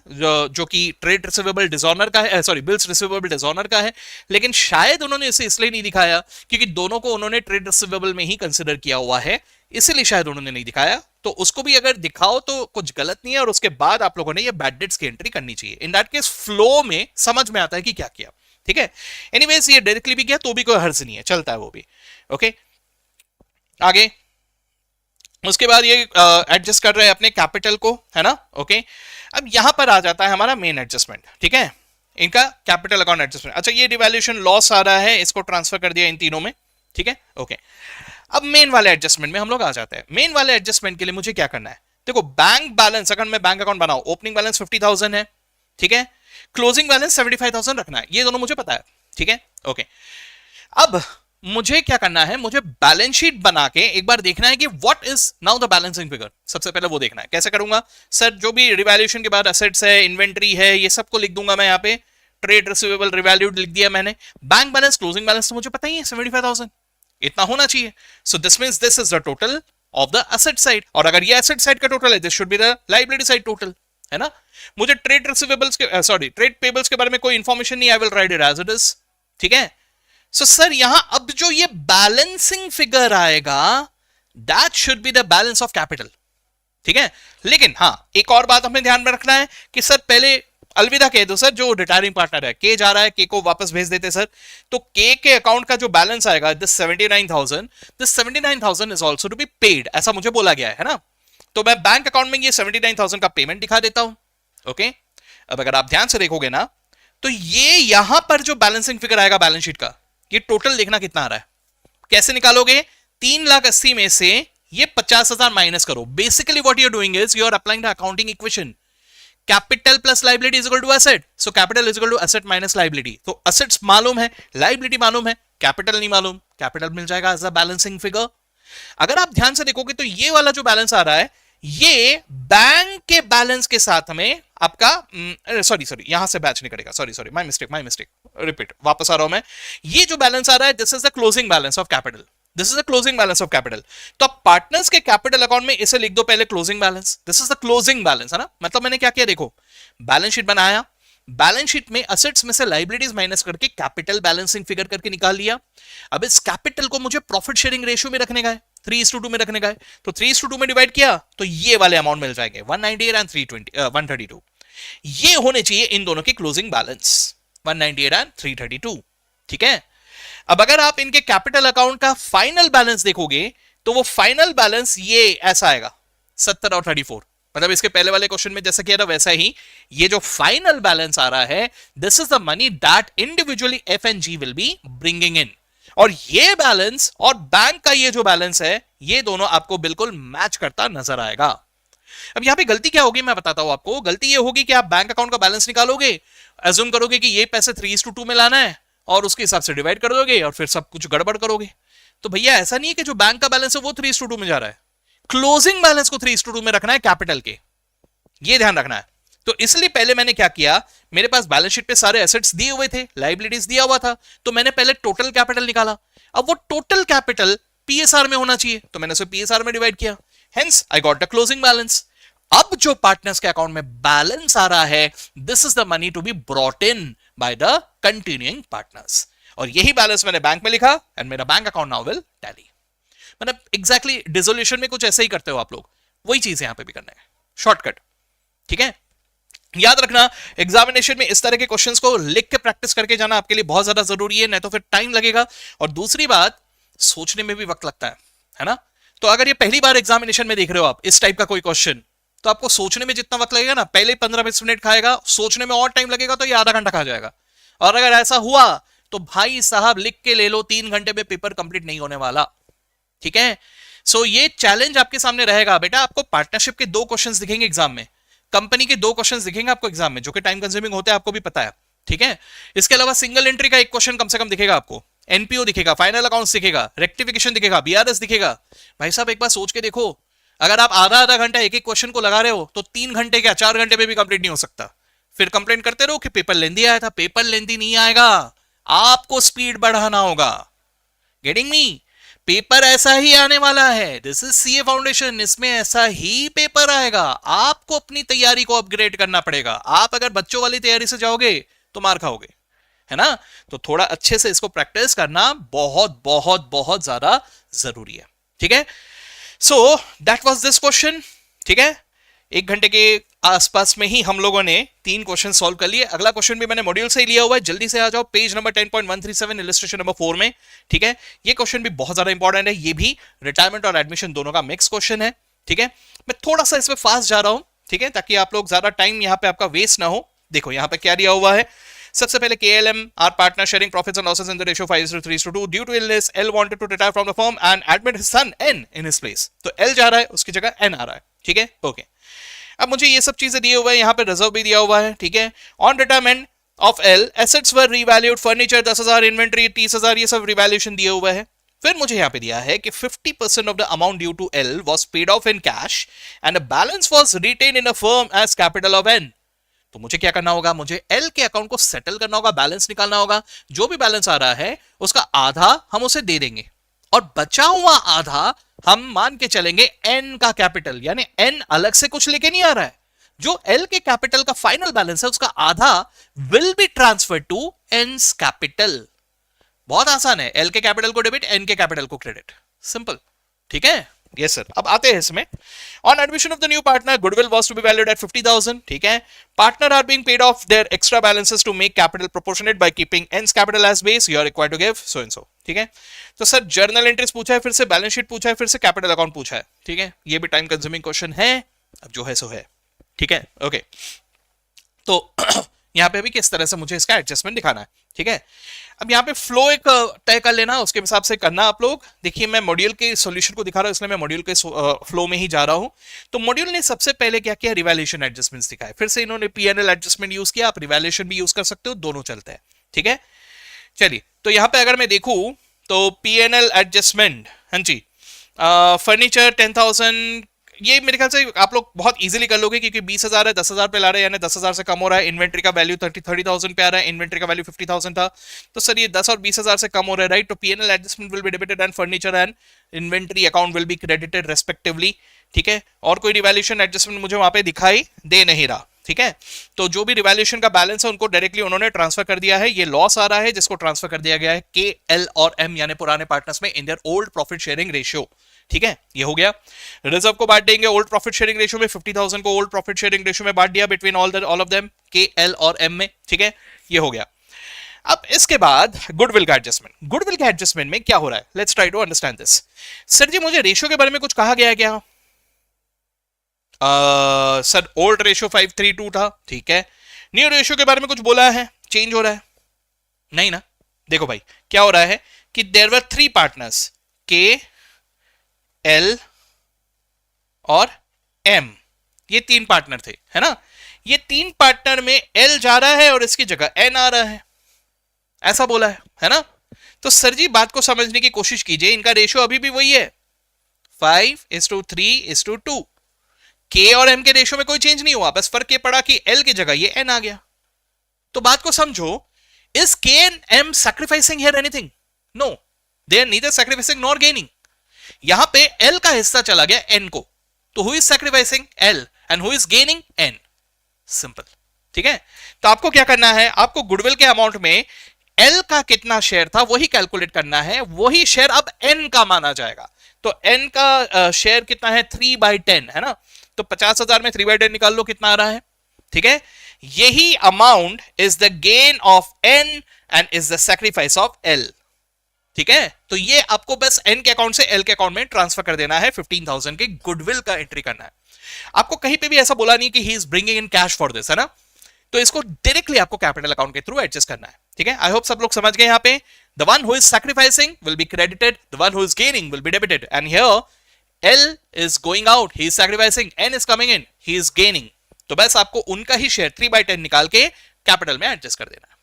जो कि ट्रेड रिसीवेबल डिसऑनर का है, सॉरी बिल्स रिसीवेबल डिसऑनर का है, लेकिन शायद उन्होंने इसे इसलिए नहीं दिखाया क्योंकि दोनों को उन्होंने ट्रेड रिसीवेबल में ही कंसिडर किया हुआ है, इसीलिए शायद उन्होंने नहीं दिखाया। तो उसको भी अगर दिखाओ तो कुछ गलत नहीं है और उसके बाद आप लोगों ने ये बैड डेट्स की एंट्री करनी चाहिए। इन दैट केस फ्लो में समझ में आता है कि क्या किया। ठीक है, एनीवेज ये डायरेक्टली भी किया तो भी कोई हर्ज नहीं है, चलता है वो भी। ओके, आगे उसके बाद ये एडजस्ट कर रहे हैं अपने कैपिटल को, है ना। ओके, अब यहां पर आ जाता है हमारा मेन एडजस्टमेंट। ठीक है, इनका कैपिटल अकाउंट एडजस्टमेंट। अच्छा, ये डिवैल्यूएशन लॉस आ रहा है, इसको ट्रांसफर कर दिया इन तीनों में। ठीक है, ओके, अब मेन वाले एडजस्टमेंट में हम लोग आ जाते हैं। मेन वाले एडजस्टमेंट के लिए मुझे क्या करना है, देखो बैंक बैलेंस अगर मैं बैंक अकाउंट बनाऊं, ओपनिंग बैलेंस 50,000 है, ठीक है, क्लोजिंग बैलेंस 75,000 रखना है, ये दोनों मुझे पता है। ठीक है, ओके, अब मुझे क्या करना है, मुझे बैलेंस शीट बना के एक बार देखना है कि what is now the balancing figure. सबसे पहले वो देखना है। कैसे करूंगा सर, जो भी रिवैल्यूएशन के बाद एसेट्स है, इन्वेंट्री है, ये सबको लिख दूंगा मैं यहाँ पे, ट्रेड रिसीवेबल रिवैल्यूड लिख दिया मैंने, बैंक बैलेंस क्लोजिंग बैलेंस तो मुझे पता ही है 75,000 इतना होना चाहिए। So this means this is the total of the asset side, और अगर ये एसेट साइड का टोटल है this should be the liability side total, है ना। मुझे ट्रेड रिसीवेबल्स के सॉरी ट्रेड पेबल्स के बारे में कोई इंफॉर्मेशन नहीं, I will write it as it is. ठीक है, सो सर यहां अब जो ये बैलेंसिंग फिगर आएगा that should be the balance of capital. ठीक है, लेकिन हाँ एक और बात हमें ध्यान में रखना है कि सर पहले अलविदा कह दो सर, जो रिटायरिंग पार्टनर है के जा रहा है, के को वापस भेज देते सर, तो के अकाउंट का जो बैलेंस आएगा this 79,000 is also to be paid, ऐसा मुझे बोला गया है ना। तो मैं बैंक अकाउंट में ये 79,000 का पेमेंट दिखा देता हूं। ओके, अब अगर आप ध्यान से देखोगे ना तो ये यहां पर जो बैलेंसिंग फिगर आएगा बैलेंस शीट का, ये टोटल देखना कितना आ रहा है, कैसे निकालोगे, 3,80,000 में से ये 50,000 माइनस करो। Basically what you are doing is you are applying the accounting equation, capital plus liability is equal to asset, so capital is equal to asset minus liability. तो एसेट्स मालूम है, लायबिलिटी मालूम है, कैपिटल नहीं मालूम, capital मिल जाएगा as a balancing figure. अगर आप ध्यान से देखोगे तो ये वाला जो बैलेंस आ रहा है ये बैंक के बैलेंस के साथ हमें आपका सॉरी यहां से बैच नहीं करेगा, सॉरी माय मिस्टेक, रिपीट, वापस आ रहा हूं मैं। ये जो बैलेंस आ रहा है this is the closing balance of capital, this is the closing balance of capital. तो आप पार्टनर्स के कैपिटल अकाउंट में इसे लिख दो पहले closing balance, this is the closing balance, है ना। मतलब मैंने क्या किया, देखो बैलेंस शीट बनाया, बैलेंस शीट में असेट्स में से लायबिलिटीज माइनस करके कैपिटल बैलेंसिंग फिगर करके निकाल लिया। अब इस कैपिटल को मुझे प्रॉफिट शेयरिंग रेशियो में रखने का है, 3:2 में रखने का है, तो 3:2 में डिवाइड किया तो ये वाले अमाउंट मिल जाएंगे 198 एंड 132। ये होने चाहिए इन दोनों के क्लोजिंग बैलेंस 198 एंड 332। ठीक है, अब अगर आप इनके कैपिटल अकाउंट का फाइनल बैलेंस देखोगे तो वो फाइनल बैलेंस ये ऐसा आएगा 70 और 34। मतलब इसके पहले वाले क्वेश्चन में जैसा किया था वैसा ही ये जो फाइनल बैलेंस आ रहा है this is the money that individually F and G will be bringing in, और ये बैलेंस और बैंक का ये जो बैलेंस है ये दोनों आपको बिल्कुल मैच करता नजर आएगा। अब यहां पे गलती क्या होगी मैं बताता हूं आपको। गलती ये होगी कि आप बैंक अकाउंट का बैलेंस निकालोगे, एज्यूम करोगे कि ये पैसे 3:2 में लाना है और उसके हिसाब से डिवाइड कर दोगे और फिर सब कुछ गड़बड़ करोगे। तो भैया ऐसा नहीं है कि जो बैंक का बैलेंस है वो 3:2 में जा रहा है, क्लोजिंग बैलेंस को 3:2 में रखना है कैपिटल के, ये ध्यान रखना है। तो इसलिए पहले मैंने क्या किया, मेरे पास बैलेंस शीट पे सारे एसेट्स दिए हुए थे, लायबिलिटीज दिया हुआ था, तो मैंने पहले टोटल कैपिटल निकाला। अब वो टोटल कैपिटल पीएसआर में होना चाहिए तो मैंने उसे पीएसआर में डिवाइड किया, hence I got the closing balance. अब जो पार्टनर्स के अकाउंट में बैलेंस आ रहा है this is the money to be brought in by the continuing partners, और यही बैलेंस मैंने बैंक में लिखा एंड मेरा bank account now will tally. मतलब एग्जैक्टली डिसोल्यूशन में कुछ ऐसे ही करते हो आप लोग, वही चीज यहां पे भी करना है, शॉर्टकट। ठीक है, याद रखना एग्जामिनेशन में इस तरह के क्वेश्चंस को लिख के प्रैक्टिस करके जाना आपके लिए बहुत ज्यादा जरूरी है, नहीं तो फिर टाइम लगेगा और दूसरी बात सोचने में भी वक्त लगता है ना। तो अगर ये पहली बार एग्जामिनेशन में देख रहे हो आप इस टाइप का कोई क्वेश्चन, तो आपको सोचने में जितना वक्त लगेगा ना, पहले 15-20 मिनट खाएगा, सोचने में और टाइम लगेगा तो ये आधा घंटा खा जाएगा। और अगर ऐसा हुआ तो भाई साहब लिख के ले लो, 3 घंटे में पेपर कंप्लीट नहीं होने वाला। ठीक है, सो ये चैलेंज आपके सामने रहेगा बेटा। आपको पार्टनरशिप के 2 क्वेश्चंस दिखेंगे एग्जाम में, कंपनी के 2 क्वेश्चंस दिखेंगे आपको एग्जाम में, जो कि टाइम कंज्यूमिंग होते हैं, आपको भी पता है। ठीक है, इसके अलावा सिंगल एंट्री का 1 क्वेश्चन कम से कम दिखेगा आपको, एनपीओ दिखेगा, फाइनल अकाउंट्स दिखेगा, रेक्टिफिकेशन दिखेगा, बीआरएस दिखेगा। भाई साहब एक बार सोच के देखो, अगर आप आधा आधा घंटा एक एक क्वेश्चन को लगा रहे हो तो 3 घंटे क्या 4 घंटे में भी कंप्लीट नहीं हो सकता। फिर कंप्लेन करते रहो कि पेपर लेंदी आया था। पेपर लेंदी नहीं आएगा, आपको स्पीड बढ़ाना होगा। Getting me? पेपर ऐसा ही आने वाला है। दिस इज सीए फाउंडेशन, इसमें ऐसा ही पेपर आएगा। आपको अपनी तैयारी को अपग्रेड करना पड़ेगा। आप अगर बच्चों वाली तैयारी से जाओगे तो मार खाओगे, है ना? तो थोड़ा अच्छे से इसको प्रैक्टिस करना बहुत बहुत बहुत ज्यादा जरूरी है। ठीक है, so that was this question. ठीक है, 1 घंटे के आसपास में ही हम लोगों ने 3 क्वेश्चन सॉल्व कर लिए। अगला क्वेश्चन भी मैंने मॉड्यूल से ही लिया हुआ है, जल्दी से आ जाओ पेज नंबर 10.137 इलस्ट्रेशन नंबर 4 में। ठीक है, ये क्वेश्चन भी बहुत ज्यादा इंपॉर्टेंट है। ये भी रिटायरमेंट और एडमिशन दोनों का मिक्स क्वेश्चन है। ठीक है, मैं थोड़ा सा इसमें फास्ट जा रहा हूं, ठीक है, ताकि आप लोग ज्यादा टाइम यहां पे आपका वेस्ट ना हो। देखो यहां पे क्या दिया हुआ है। सबसे पहले KLM are partner sharing profits and losses in the ratio 5:3:2 due to illness L wanted to retire from the firm and admit his son N in his place. तो L जा रहा है, उसकी जगह N आ रहा है। ठीक है, ओके। अब मुझे ये सब चीजें दिए हुए हैं, यहां पे रिजर्व भी दिया हुआ है। ठीक है, on retirement of L assets were revalued, furniture 10,000, inventory 30,000, ये सब रिवैल्यूएशन दिए हुए है। फिर मुझे यहां पे दिया है कि 50% of the amount due to L was paid off in cash and the balance was retained in a firm as capital of N। तो मुझे क्या करना होगा? मुझे L के अकाउंट को सेटल करना होगा, बैलेंस निकालना होगा। जो भी बैलेंस आ रहा है उसका आधा हम उसे दे देंगे और बचा हुआ आधा हम मान के चलेंगे N का कैपिटल, यानी N अलग से कुछ लेके नहीं आ रहा है। जो L के कैपिटल का फाइनल बैलेंस है उसका आधा will be transfer to N's capital. बहुत आसान है, L के कैपिटल को डेबिट, N के कैपिटल को क्रेडिट, सिंपल। ठीक है, यस सर। अब आते हैं इसमें। On admission of the new partner goodwill was to be valued at 50,000। ठीक है, partner are being paid off their extra balances to make capital proportionate by keeping N's capital as base, you are required to give so and so. ठीक है, तो sir journal entries पूछा है, फिर से balance sheet पूछा है, फिर से कैपिटल अकाउंट पूछा है। ठीक है, ये भी टाइम कंज्यूमिंग क्वेश्चन है, अब जो है सो है। ठीक है, ओके। तो यहां पे भी किस तरह से मुझे इसका एडजस्टमेंट दिखाना है। ठीक है, अब यहाँ पे फ्लो एक तय कर लेना, उसके हिसाब से करना आप लोग। देखिए मैं मॉड्यूल के सॉल्यूशन को दिखा रहा हूं, इसलिए मैं मॉड्यूल के फ्लो में ही जा रहा हूं। तो मॉड्यूल ने सबसे पहले क्या किया? रिवैल्यूएशन एडजस्टमेंट्स दिखाए, फिर से इन्होंने पीएनएल एडजस्टमेंट यूज किया। आप रिवैल्यूएशन भी यूज कर सकते हो, दोनों चलते हैं। ठीक है, चलिए तो यहाँ पे अगर मैं देखूं तो पीएनएल एडजस्टमेंट, हाँ जी, फर्नीचर 10,000, ये मेरे ख्याल से आप लोग बहुत इजीली कर लोगे क्योंकि 20,000 है, 10,000 पे ला रहे हैं, यानी 10,000 से कम हो रहा है। इन्वेंट्री का वैल्यू 30,000 पे आ रहा है, इन्वेंट्री का वैल्यू 50,000 था, तो सर ये 10 और 20,000 से कम हो रहा है, राइट? तो PNL adjustment will be debited and furniture and inventory account will be credited respectively. ठीक है, और कोई रिवैल्यूएशन एडजस्टमेंट मुझे वहां पे दिखाई दे नहीं रहा। ठीक है, तो जो भी रिवैल्यूएशन का बैलेंस है उनको डायरेक्टली उन्होंने ट्रांसफर कर दिया है। ये लॉस आ रहा है जिसको ट्रांसफर कर दिया गया है के, एल और एम यानी पुराने पार्टनर्स में in their old profit sharing ratio. ठीक है, ये हो गया। रिजर्व को बांट देंगे ओल्ड प्रॉफिट शेयरिंग रेशियो में, 50,000 को ओल्ड प्रॉफिट शेयरिंग रेशियो में बांट दिया बिटवीन ऑल ऑफ देम, के, एल और एम में। ठीक है, ये हो गया। अब इसके बाद गुडविल का एडजस्टमेंट। गुडविल के एडजस्टमेंट में क्या हो रहा है? Let's try to understand this. Sir जी मुझे रेशियो के बारे में कुछ कहा गया है क्या? सर ओल्ड रेशियो 5:3:2 था। ठीक है, न्यू रेशियो के बारे में कुछ बोला है? चेंज हो रहा है? नहीं ना। देखो भाई क्या हो रहा है कि देयर वर 3 पार्टनर्स, के, एल और एम, ये 3 पार्टनर थे, है ना? ये 3 पार्टनर में एल जा रहा है और इसकी जगह एन आ रहा है, ऐसा बोला है ना? तो सर जी बात को समझने की कोशिश कीजिए, इनका रेशियो अभी भी वही है, 5:3:2। के और एम के रेशियो में कोई चेंज नहीं हुआ, बस फर्क ये पड़ा कि एल की जगह ये एन आ गया। तो बात को समझो, is K and M sacrificing here anything? No, they are neither sacrificing nor gaining. यहां पे एल का हिस्सा चला गया एन को, तो who is sacrificing? L, and who is gaining? N. Simple. ठीक है, तो आपको क्या करना है? आपको गुडविल के अमाउंट में एल का कितना शेयर था वही कैलकुलेट करना है, वही शेयर अब एन का माना जाएगा। तो एन का शेयर कितना है? 3/10, है ना? तो 50,000 में 3/10 निकाल लो, कितना आ रहा है? ठीक है, यही amount is the gain of N and is the sacrifice of L. ठीक है, तो ये आपको बस एन के अकाउंट से एल के अकाउंट में ट्रांसफर कर देना है। 15,000 के गुडविल का एंट्री करना है। आपको कहीं पे भी ऐसा बोला नहीं कि he is bringing in cash for this, है ना? तो इसको डायरेक्टली आपको कैपिटल अकाउंट के थ्रू एडजस्ट करना है। ठीक है, आई होप सब लोग समझ गए। यहां पे the one who is sacrificing will be credited, the one who is gaining will be debited, and here L is going out, he is sacrificing, N is coming in, he is gaining. तो बस आपको उनका ही share 3/10 निकाल के capital में adjust कर देना है।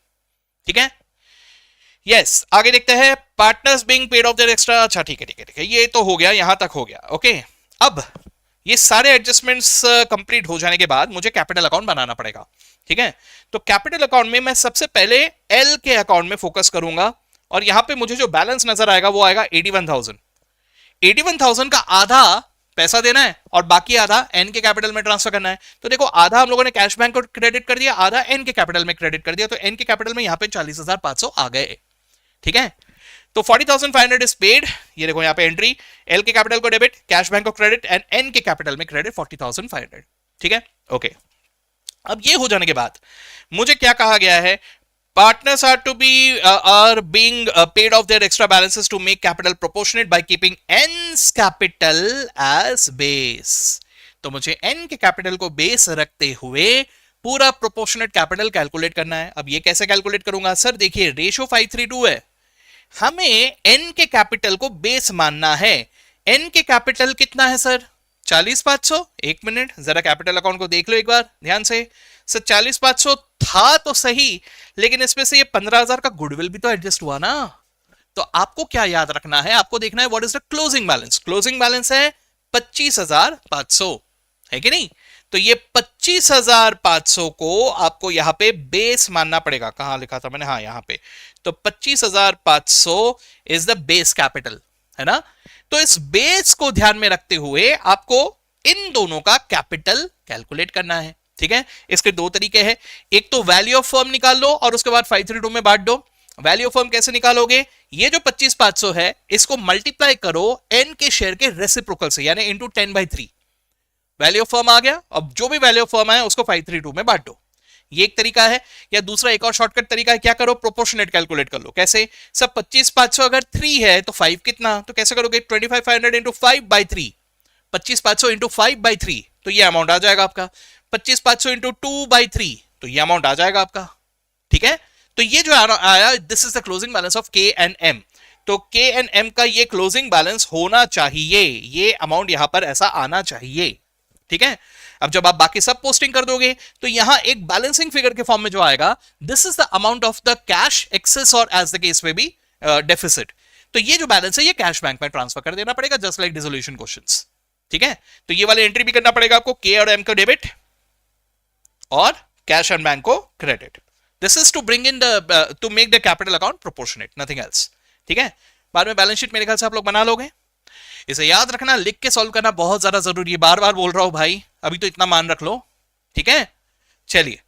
ठीक है, यस आगे देखते हैं partners being paid off their extra. अच्छा ठीक है ठीक है ठीक है, ये तो हो गया, यहां तक हो गया। ओके अब ये सारे एडजस्टमेंट्स कंप्लीट हो जाने के बाद मुझे कैपिटल अकाउंट बनाना पड़ेगा। ठीक है, तो कैपिटल अकाउंट में मैं सबसे पहले एल के अकाउंट में फोकस करूंगा और यहां पे मुझे जो बैलेंस नजर आएगा वो आएगा 81,000। 81,000 का आधा पैसा देना है और बाकी आधा एन के कैपिटल में ट्रांसफर करना है। तो देखो आधा हम लोगों ने कैश बैंक को क्रेडिट कर दिया, आधा एन के कैपिटल में क्रेडिट कर दिया, तो एन के कैपिटल में यहां पे 40,500 आ गए। ठीक है, तो 40,500 इज पेड। ये देखो यहां पे एंट्री, एल के कैपिटल को डेबिट, कैश बैंक को क्रेडिट एंड एन के कैपिटल में क्रेडिट 40,500। ठीक है ओके, अब ये हो जाने के बाद मुझे क्या कहा गया है, partners are being paid off their extra balances to make capital proportionate by keeping n's capital as base। तो मुझे n के कैपिटल को बेस रखते हुए पूरा प्रोपोर्शनेट कैपिटल कैलकुलेट करना है। अब ये कैसे कैलकुलेट करूंगा सर, देखिए रेशियो 5:3 है, हमें n के कैपिटल को बेस मानना है। n के कैपिटल कितना है सर, 40,500। एक मिनट जरा कैपिटल अकाउंट को देख लो एक बार ध्यान से। सर 40,500 था तो सही, लेकिन इसमें से ये 15,000 का गुडविल भी तो एडजस्ट हुआ ना। तो आपको क्या याद रखना है, आपको देखना है what is the closing balance. Closing balance है 25,500, है कि नहीं। तो ये 25,500 को आपको यहां पे बेस मानना पड़ेगा। कहां लिखा था मैंने, हाँ यहां पे। तो 25,500 इज द बेस कैपिटल, है ना। तो इस बेस को ध्यान में रखते हुए आपको इन दोनों का कैपिटल कैलकुलेट करना है। ठीक है, इसके दो तरीके हैं, एक तो वैल्यू ऑफ फर्म निकाल लो और उसके बाद 532 में बांट दो। वैल्यू ऑफ फर्म कैसे निकालोगे, ये जो 25,500 है इसको मल्टीप्लाई करो एन के शेयर के रेसिप्रोकल से, यानी इंटू 10/3। वैल्यू ऑफ फर्म आ गया, अब जो भी वैल्यू ऑफ फर्म है उसको 532 में बांट दो। ये एक तरीका है। या दूसरा एक और शॉर्टकट तरीका है, क्या करो प्रोपोर्शनेट कैलकुलेट कर लो। कैसे, सब 25,500 अगर 3 है तो 5 कितना, तो कैसे करोगे 25,500 इंटू 5/3, 25,500 इंटू 5/3, तो ये अमाउंट आ जाएगा आपका। 25,500 इंटू 2/3, तो ये अमाउंट आ जाएगा आपका। ठीक है, तो ये जो आया this is the closing balance of के एंड एम। तो के एंड एम का ये क्लोजिंग बैलेंस होना चाहिए, ये अमाउंट यहां पर ऐसा आना चाहिए। ठीक है, अब जब आप बाकी सब पोस्टिंग कर दोगे तो यहां एक बैलेंसिंग फिगर के फॉर्म में जो आएगा, this is the amount of the cash excess और एज द केस में भी डेफिसिट। तो ये जो बैलेंस है ये कैश बैंक में ट्रांसफर कर देना पड़ेगा, जस्ट लाइक डिसोल्यूशन क्वेश्चंस। ठीक है, तो ये वाली एंट्री भी करना पड़ेगा आपको, के और एम को डेबिट और कैश एंड बैंक को credit. This is to bring in the to make the capital account proportionate, nothing else. ठीक है, बाद में बैलेंस शीट मेरे ख्याल से आप लोग बना लोगे। इसे याद रखना, लिख के सॉल्व करना बहुत ज्यादा जरूरी है, बार बार बोल रहा हूं भाई, अभी तो इतना मान रख लो। ठीक है, चलिए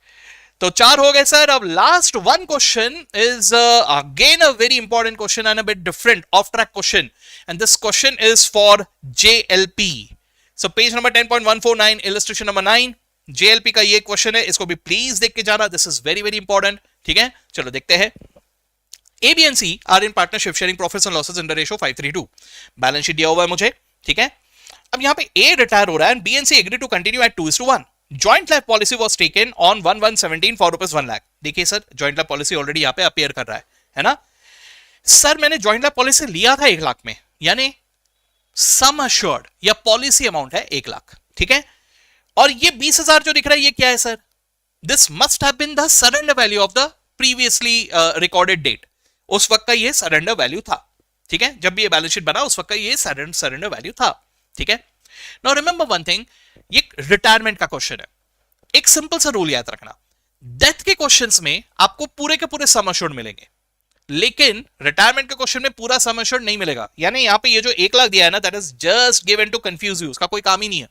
तो 4 हो गए सर। अब last one question is again a very important question and a bit different of track question, and this question is for JLP. So page number 10.149 illustration number 9, JLP का ये क्वेश्चन है, इसको भी प्लीज देख के जाना, this is very very important. ठीक है, चलो देखते हैं। A, B and C are in partnership sharing profits and losses in the ratio 5:3 balance sheet दिया हुआ है मुझे। ठीक है, अब यहां पे A रिटायर हो रहा है and B and C agree to continue at 2:1। Joint life policy was taken on 1/1/17 for ₹1 lakh. देखिए sir, joint life policy already यहां पे अपीयर कर रहा है ना। सर मैंने जॉइंट लाइफ पॉलिसी लिया था 1 लाख में, यानी सम अश्योर्ड या पॉलिसी अमाउंट है 1 लाख। ठीक है, और ये 20,000 जो दिख रहा है ये क्या है sir, this must have been the surrender value of the previously recorded debt. उस वक्त का ये सरेंडर वैल्यू था। ठीक है, जब भी ये बैलेंस शीट बना उस वक्त का ये सरेंडर वैल्यू था। ठीक है, नाउ रिमेंबर वन थिंग, ये रिटायरमेंट का क्वेश्चन है। एक सिंपल सा रूल याद रखना, डेथ के क्वेश्चंस में आपको पूरे के पूरे सम अश्योर्ड मिलेंगे, लेकिन रिटायरमेंट के क्वेश्चन में पूरा सम अश्योर्ड नहीं मिलेगा। यानी यहां पे ये जो 1 लाख दिया है ना, that is just given to confuse you, उसका कोई काम ही नहीं है।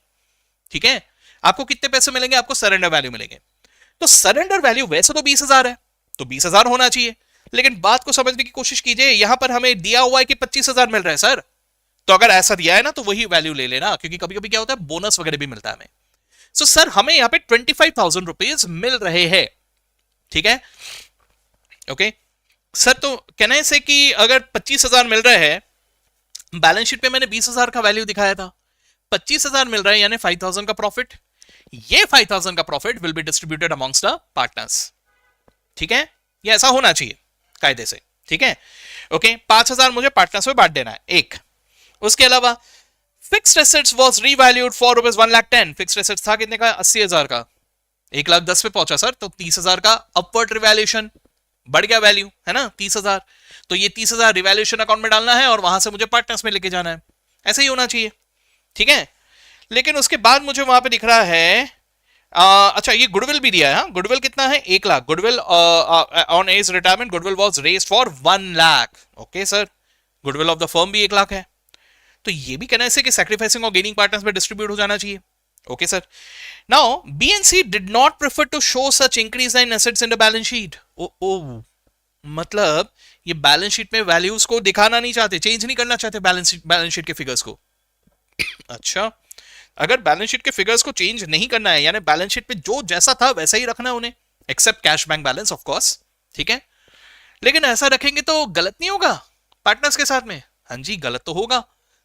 ठीक है, आपको कितने पैसे मिलेंगे, आपको सरेंडर वैल्यू मिलेंगे। तो सरेंडर वैल्यू वैसे तो 20,000 है, तो 20,000 होना चाहिए, लेकिन बात को समझने की कोशिश कीजिए। यहां पर हमें दिया हुआ है कि 25,000 मिल रहा है सर, तो अगर ऐसा दिया है ना तो वही वैल्यू ले लेना, क्योंकि कभी कभी क्या होता है बोनस वगैरह भी मिलता है हमें। सो सर हमें यहां पे 25,000 रुपीज मिल रहे हैं। ठीक है, ओके सर, तो कहने से कि अगर 25,000 मिल रहे हैं, बैलेंस शीट पे मैंने 20,000 का वैल्यू दिखाया था, 25,000 मिल रहा है यानी 5,000 का प्रॉफिट। ये 5,000 का profit will be distributed amongst the partners. ठीक है, ये ऐसा होना चाहिए कायदे से। ठीक है, ओके 5,000 मुझे पार्टनर्स में बांट देना है एक। उसके अलावा fixed assets was revalued for ₹1,10,000। Fixed assets था कितने का, 80,000 का, 1,10,000 पे पहुंचा सर, तो 30,000 का अपवर्ड रिवैल्यूएशन। बढ़ गया वैल्यू, है ना 30,000, तो ये 30,000 रिवैल्यूएशन अकाउंट में डालना है और वहां से मुझे पार्टनर्स में लेके जाना है, ऐसे ही होना चाहिए, ठीक है। लेकिन उसके बाद मुझे वहां पे दिख रहा है अच्छा ये गुडविल भी दिया है, हाँ गुडविल कितना है 1 lakh, goodwill on as retirement goodwill was raised for 1 lakh, okay sir, goodwill of the firm भी 1 लाख है, तो ये भी कहना है कि सैक्रिफाइसिंग और गेनिंग पार्टनर्स में डिस्ट्रीब्यूट हो जाना चाहिए, okay sir. Now BNC did not prefer to show such increase in assets in the balance sheet, ओ मतलब ये बैलेंस शीट में वैल्यूज को दिखाना नहीं चाहते, चेंज नहीं करना चाहते बैलेंस शीट के फिगर्स को। अच्छा, अगर बैलेंस शीट के फिगर्स को चेंज नहीं करना है, यानी बैलेंस शीट में जो जैसा था वैसा ही रखना है उन्हें, except cash bank balance of course, ठीक है। लेकिन ऐसा रखेंगे तो गलत नहीं होगा पार्टनर्स के साथ में? हाँ जी गलत तो होगा,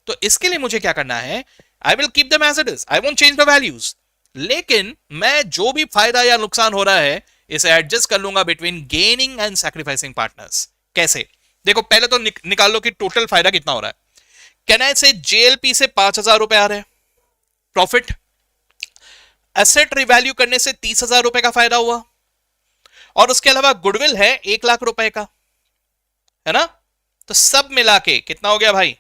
तो इसके लिए मुझे क्या करना है, I will keep them as it is, I won't change the values, लेकिन मैं जो भी फायदा या नुकसान हो रहा है इसे एडजस्ट कर लूंगा between gaining and sacrificing partners. कैसे? देखो पहले तो निकाल लो कि टोटल फायदा कितना हो रहा है। कैन आई से जेएलपी से 5,000 रुपए आ रहे हैं प्रॉफिट, एसेट रिवैल्यू करने से 30,000 रुपए का फायदा हुआ, और उसके अलावा गुडविल है 1 लाख रुपए का, है ना, तो सब मिला के कितना हो गया भाई,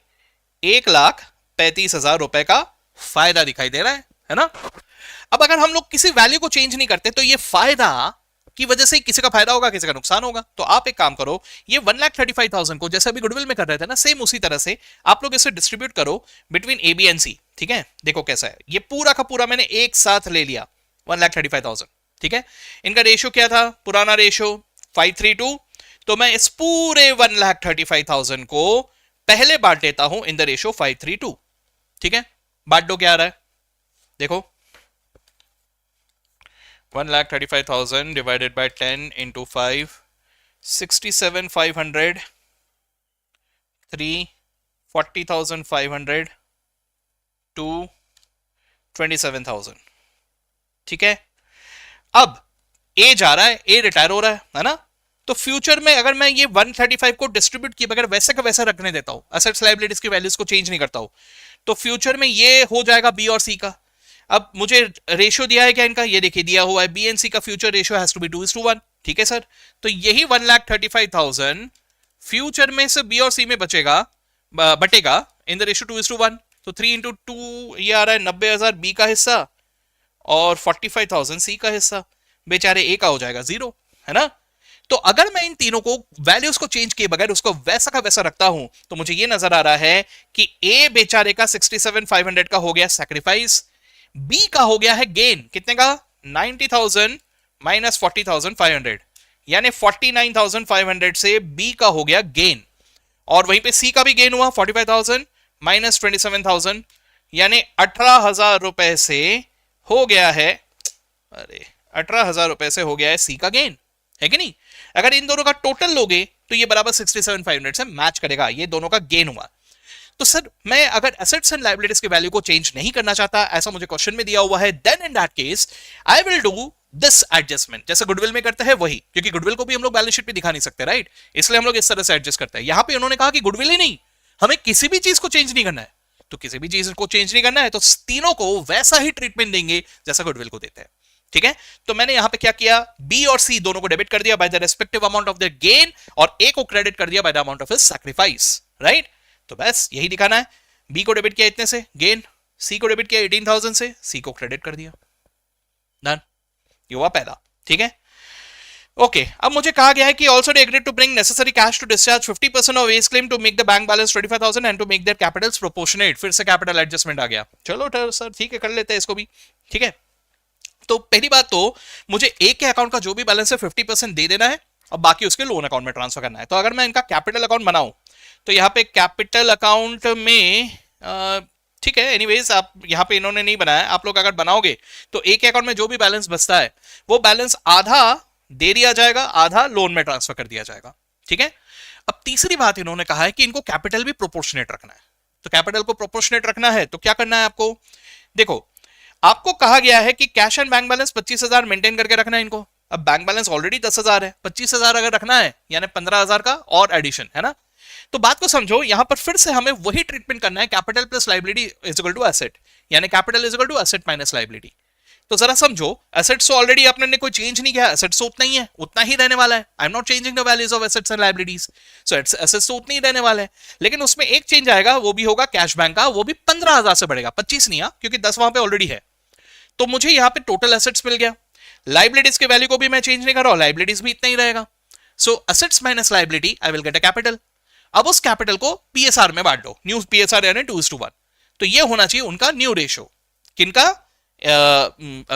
1,35,000 रुपए का फायदा दिखाई दे रहा है ना। अब अगर हम लोग किसी वैल्यू को चेंज नहीं करते तो ये फायदा की वजह से किसी का फायदा होगा किसी का नुकसान होगा। तो आप एक काम करो, ये 1,35,000 को जैसे अभी गुडविल में कर रहे थे ना, सेम उसी तरह से आप लोग इसे डिस्ट्रीब्यूट करो बिटवीन ए बी एंड सी, ठीक है। देखो कैसा है, ये पूरा का पूरा मैंने एक साथ ले लिया 1,35,000, ठीक है। इनका रेशियो क्या था, पुराना रेशियो 5:3:2, तो मैं इस पूरे 1,35,000 को पहले बांट लेता हूं इन द रेशियो 5:3:2, ठीक है। बांट दो, क्या आ रहा है देखो, 1,35,000 डिवाइडेड बाय 10 इंटू 5, 67,500, 3, 40,500, 2, 27,000, ठीक है। अब ए जा रहा है, ए रिटायर हो रहा है ना, तो फ्यूचर में अगर मैं ये 135 को डिस्ट्रीब्यूट किए बगैर वैसे का वैसा रखने देता हूं, एसेट्स लायबिलिटीज की वैल्यूज को चेंज नहीं करता हूं, तो फ्यूचर में ये हो जाएगा बी और सी का। अब मुझे रेशियो दिया है क्या इनका, ये देखिए दिया हुआ है, बी एंड सी का future ratio has to be 2:1, ठीक है सर। तो यही 1,35,000 फ्यूचर में से बी और सी में बटेगा इन द रेशियो 2:1, तो 3 इंटू 2 ये आ रहा है 90,000 बी का हिस्सा और 45,000 सी का हिस्सा, बेचारे ए का हो जाएगा 0, है ना। तो अगर मैं इन तीनों को वैल्यूज को चेंज किए बगैर उसको वैसा का वैसा रखता हूं तो मुझे ये नजर आ रहा है कि ए बेचारे का 67,500 का हो गया सैक्रिफाइस, बी का हो गया है गेन, कितने का 90,000 माइनस 40,500, यानी 49,500 से बी का हो गया गेन, और वहीं पे सी का भी गेन हुआ 45,000 माइनस 27,000, यानी 18,000 रुपए से हो गया है, अरे 18,000 रुपए से हो गया है सी का गेन, है कि नहीं। अगर इन दोनों का टोटल लोगे तो ये बराबर 67,500 से मैच करेगा, ये दोनों का गेन हुआ। तो सर मैं अगर एसेट्स एंड लायबिलिटीज की वैल्यू को चेंज नहीं करना चाहता, ऐसा मुझे क्वेश्चन में दिया हुआ है, then in that case I will do this adjustment, जैसे गुडविल में करते हैं वही, क्योंकि गुडविल को भी हम लोग बैलेंस शीट पे दिखा नहीं सकते, राइट, इसलिए हम लोग इस तरह से एडजस्ट करते हैं। यहां पे उन्होंने कहा कि गुडविल ही नहीं, हमें किसी भी चीज को चेंज नहीं करना है, तो किसी भी चीज को चेंज नहीं करना है तो तीनों को वैसा ही ट्रीटमेंट देंगे जैसा गुडविल को देते हैं, ठीक है। तो मैंने यहां पे क्या किया, बी और सी दोनों को डेबिट कर दिया by the respective amount of their gain, और ए को क्रेडिट कर दिया bye the amount of his sacrifice, right. तो बस यही दिखाना है, बी को डेबिट किया इतने से गेन, सी को डेबिट किया 18,000 से, सी को क्रेडिट कर दिया, डन, ये हुआ पहला, ठीक है। ओके, अब मुझे कहा गया है कि also they agreed to bring necessary cash to discharge 50% of as claim to make the bank balance 25,000 and to make their capitals proportionate, फिर से कैपिटल एडजस्टमेंट आ गया, चलो सर ठीक है कर लेते हैं इसको भी, ठीक है। तो पहली बात तो मुझे ए के अकाउंट का जो भी बैलेंस है 50% दे देना है और बाकी उसके लोन अकाउंट में ट्रांसफर करना है। तो अगर मैं इनका कैपिटल अकाउंट बनाऊं तो यहाँ पे कैपिटल अकाउंट में ठीक है, एनीवेज आप यहाँ पे इन्होंने नहीं बनाया, आप लोग अगर बनाओगे तो ए के अकाउंट में जो भी बैलेंस बचता है वो बैलेंस आधा दे दिया जाएगा, आधा लोन में ट्रांसफर कर दिया जाएगा, ठीक है। अब तीसरी बात इन्होंने कहा है कि इनको कैपिटल भी प्रोपोर्शनेट रखना है, तो कैपिटल को प्रोपोर्शनेट रखना है तो क्या करना है आपको, देखो आपको कहा गया है कि cash and bank balance 25,000 maintain करके रखना है इनको। अब बैंक बैलेंस ऑलरेडी 10,000 है, 25,000 अगर रखना है यानी 15,000 का और एडिशन, है ना। तो बात को समझो, यहां पर फिर से हमें वही ट्रीटमेंट करना है, capital plus liability is equal to asset, यानी capital is equal to asset minus liability. तो जरा समझो, एसेट्स तो ऑलरेडी आपने ने कोई चेंज नहीं किया, एसेट्स तो उतना ही है, उतना ही रहने वाला है। I am not changing the values of assets and liabilities, so assets तो उतने ही रहने वाले हैं। लेकिन उसमें एक चेंज आएगा, वो भी होगा कैश बैंक का, वो भी 15,000 से बढ़ेगा, 25 नहीं, क्योंकि 10 वहां पे ऑलरेडी है। तो मुझे यहां पे टोटल एसेट्स मिल गया। लाइबिलिटीज के वैल्यू को भी मैं चेंज नहीं कर रहा हूं, लाइबिलिटीज भी इतना ही रहेगा। So assets minus liability, I will get a capital. अब उस कैपिटल को पीएसआर में बांट दो, न्यू पीएसआर यानी 2:1। तो ये होना चाहिए उनका न्यू रेशियो, किनका,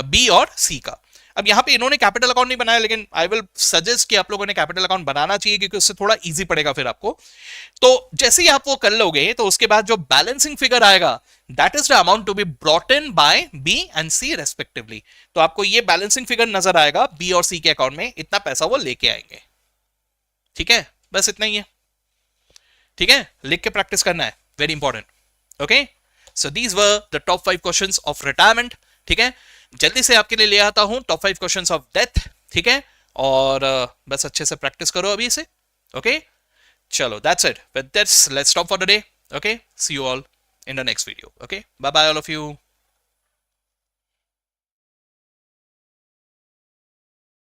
बी और सी का। अब यहां पे इन्होंने कैपिटल अकाउंट नहीं बनाया, लेकिन आई विल सजेस्ट कि आप लोगों ने कैपिटल अकाउंट बनाना चाहिए, क्योंकि उससे थोड़ा इजी पड़ेगा फिर आपको। तो जैसे ही आप वो कर लोगे, तो उसके बाद जो बैलेंसिंग फिगर आएगा, that is the amount to be brought in by B and C respectively. तो आपको ये बैलेंसिंग फिगर नजर आएगा बी और सी के अकाउंट में, इतना पैसा वो लेके आएंगे। ठीक है, बस इतना ही है। ठीक है, लिख के प्रैक्टिस करना है, very important. Okay, so these were the top 5 questions of retirement. ठीक है, जल्दी से आपके लिए ले आता हूं टॉप 5 क्वेश्चंस ऑफ डेथ। ठीक है, और बस अच्छे से प्रैक्टिस करो अभी से। ओके, चलो, that's it, with this let's stop for the day. Okay, see you all in the next video. Okay, bye bye all of you.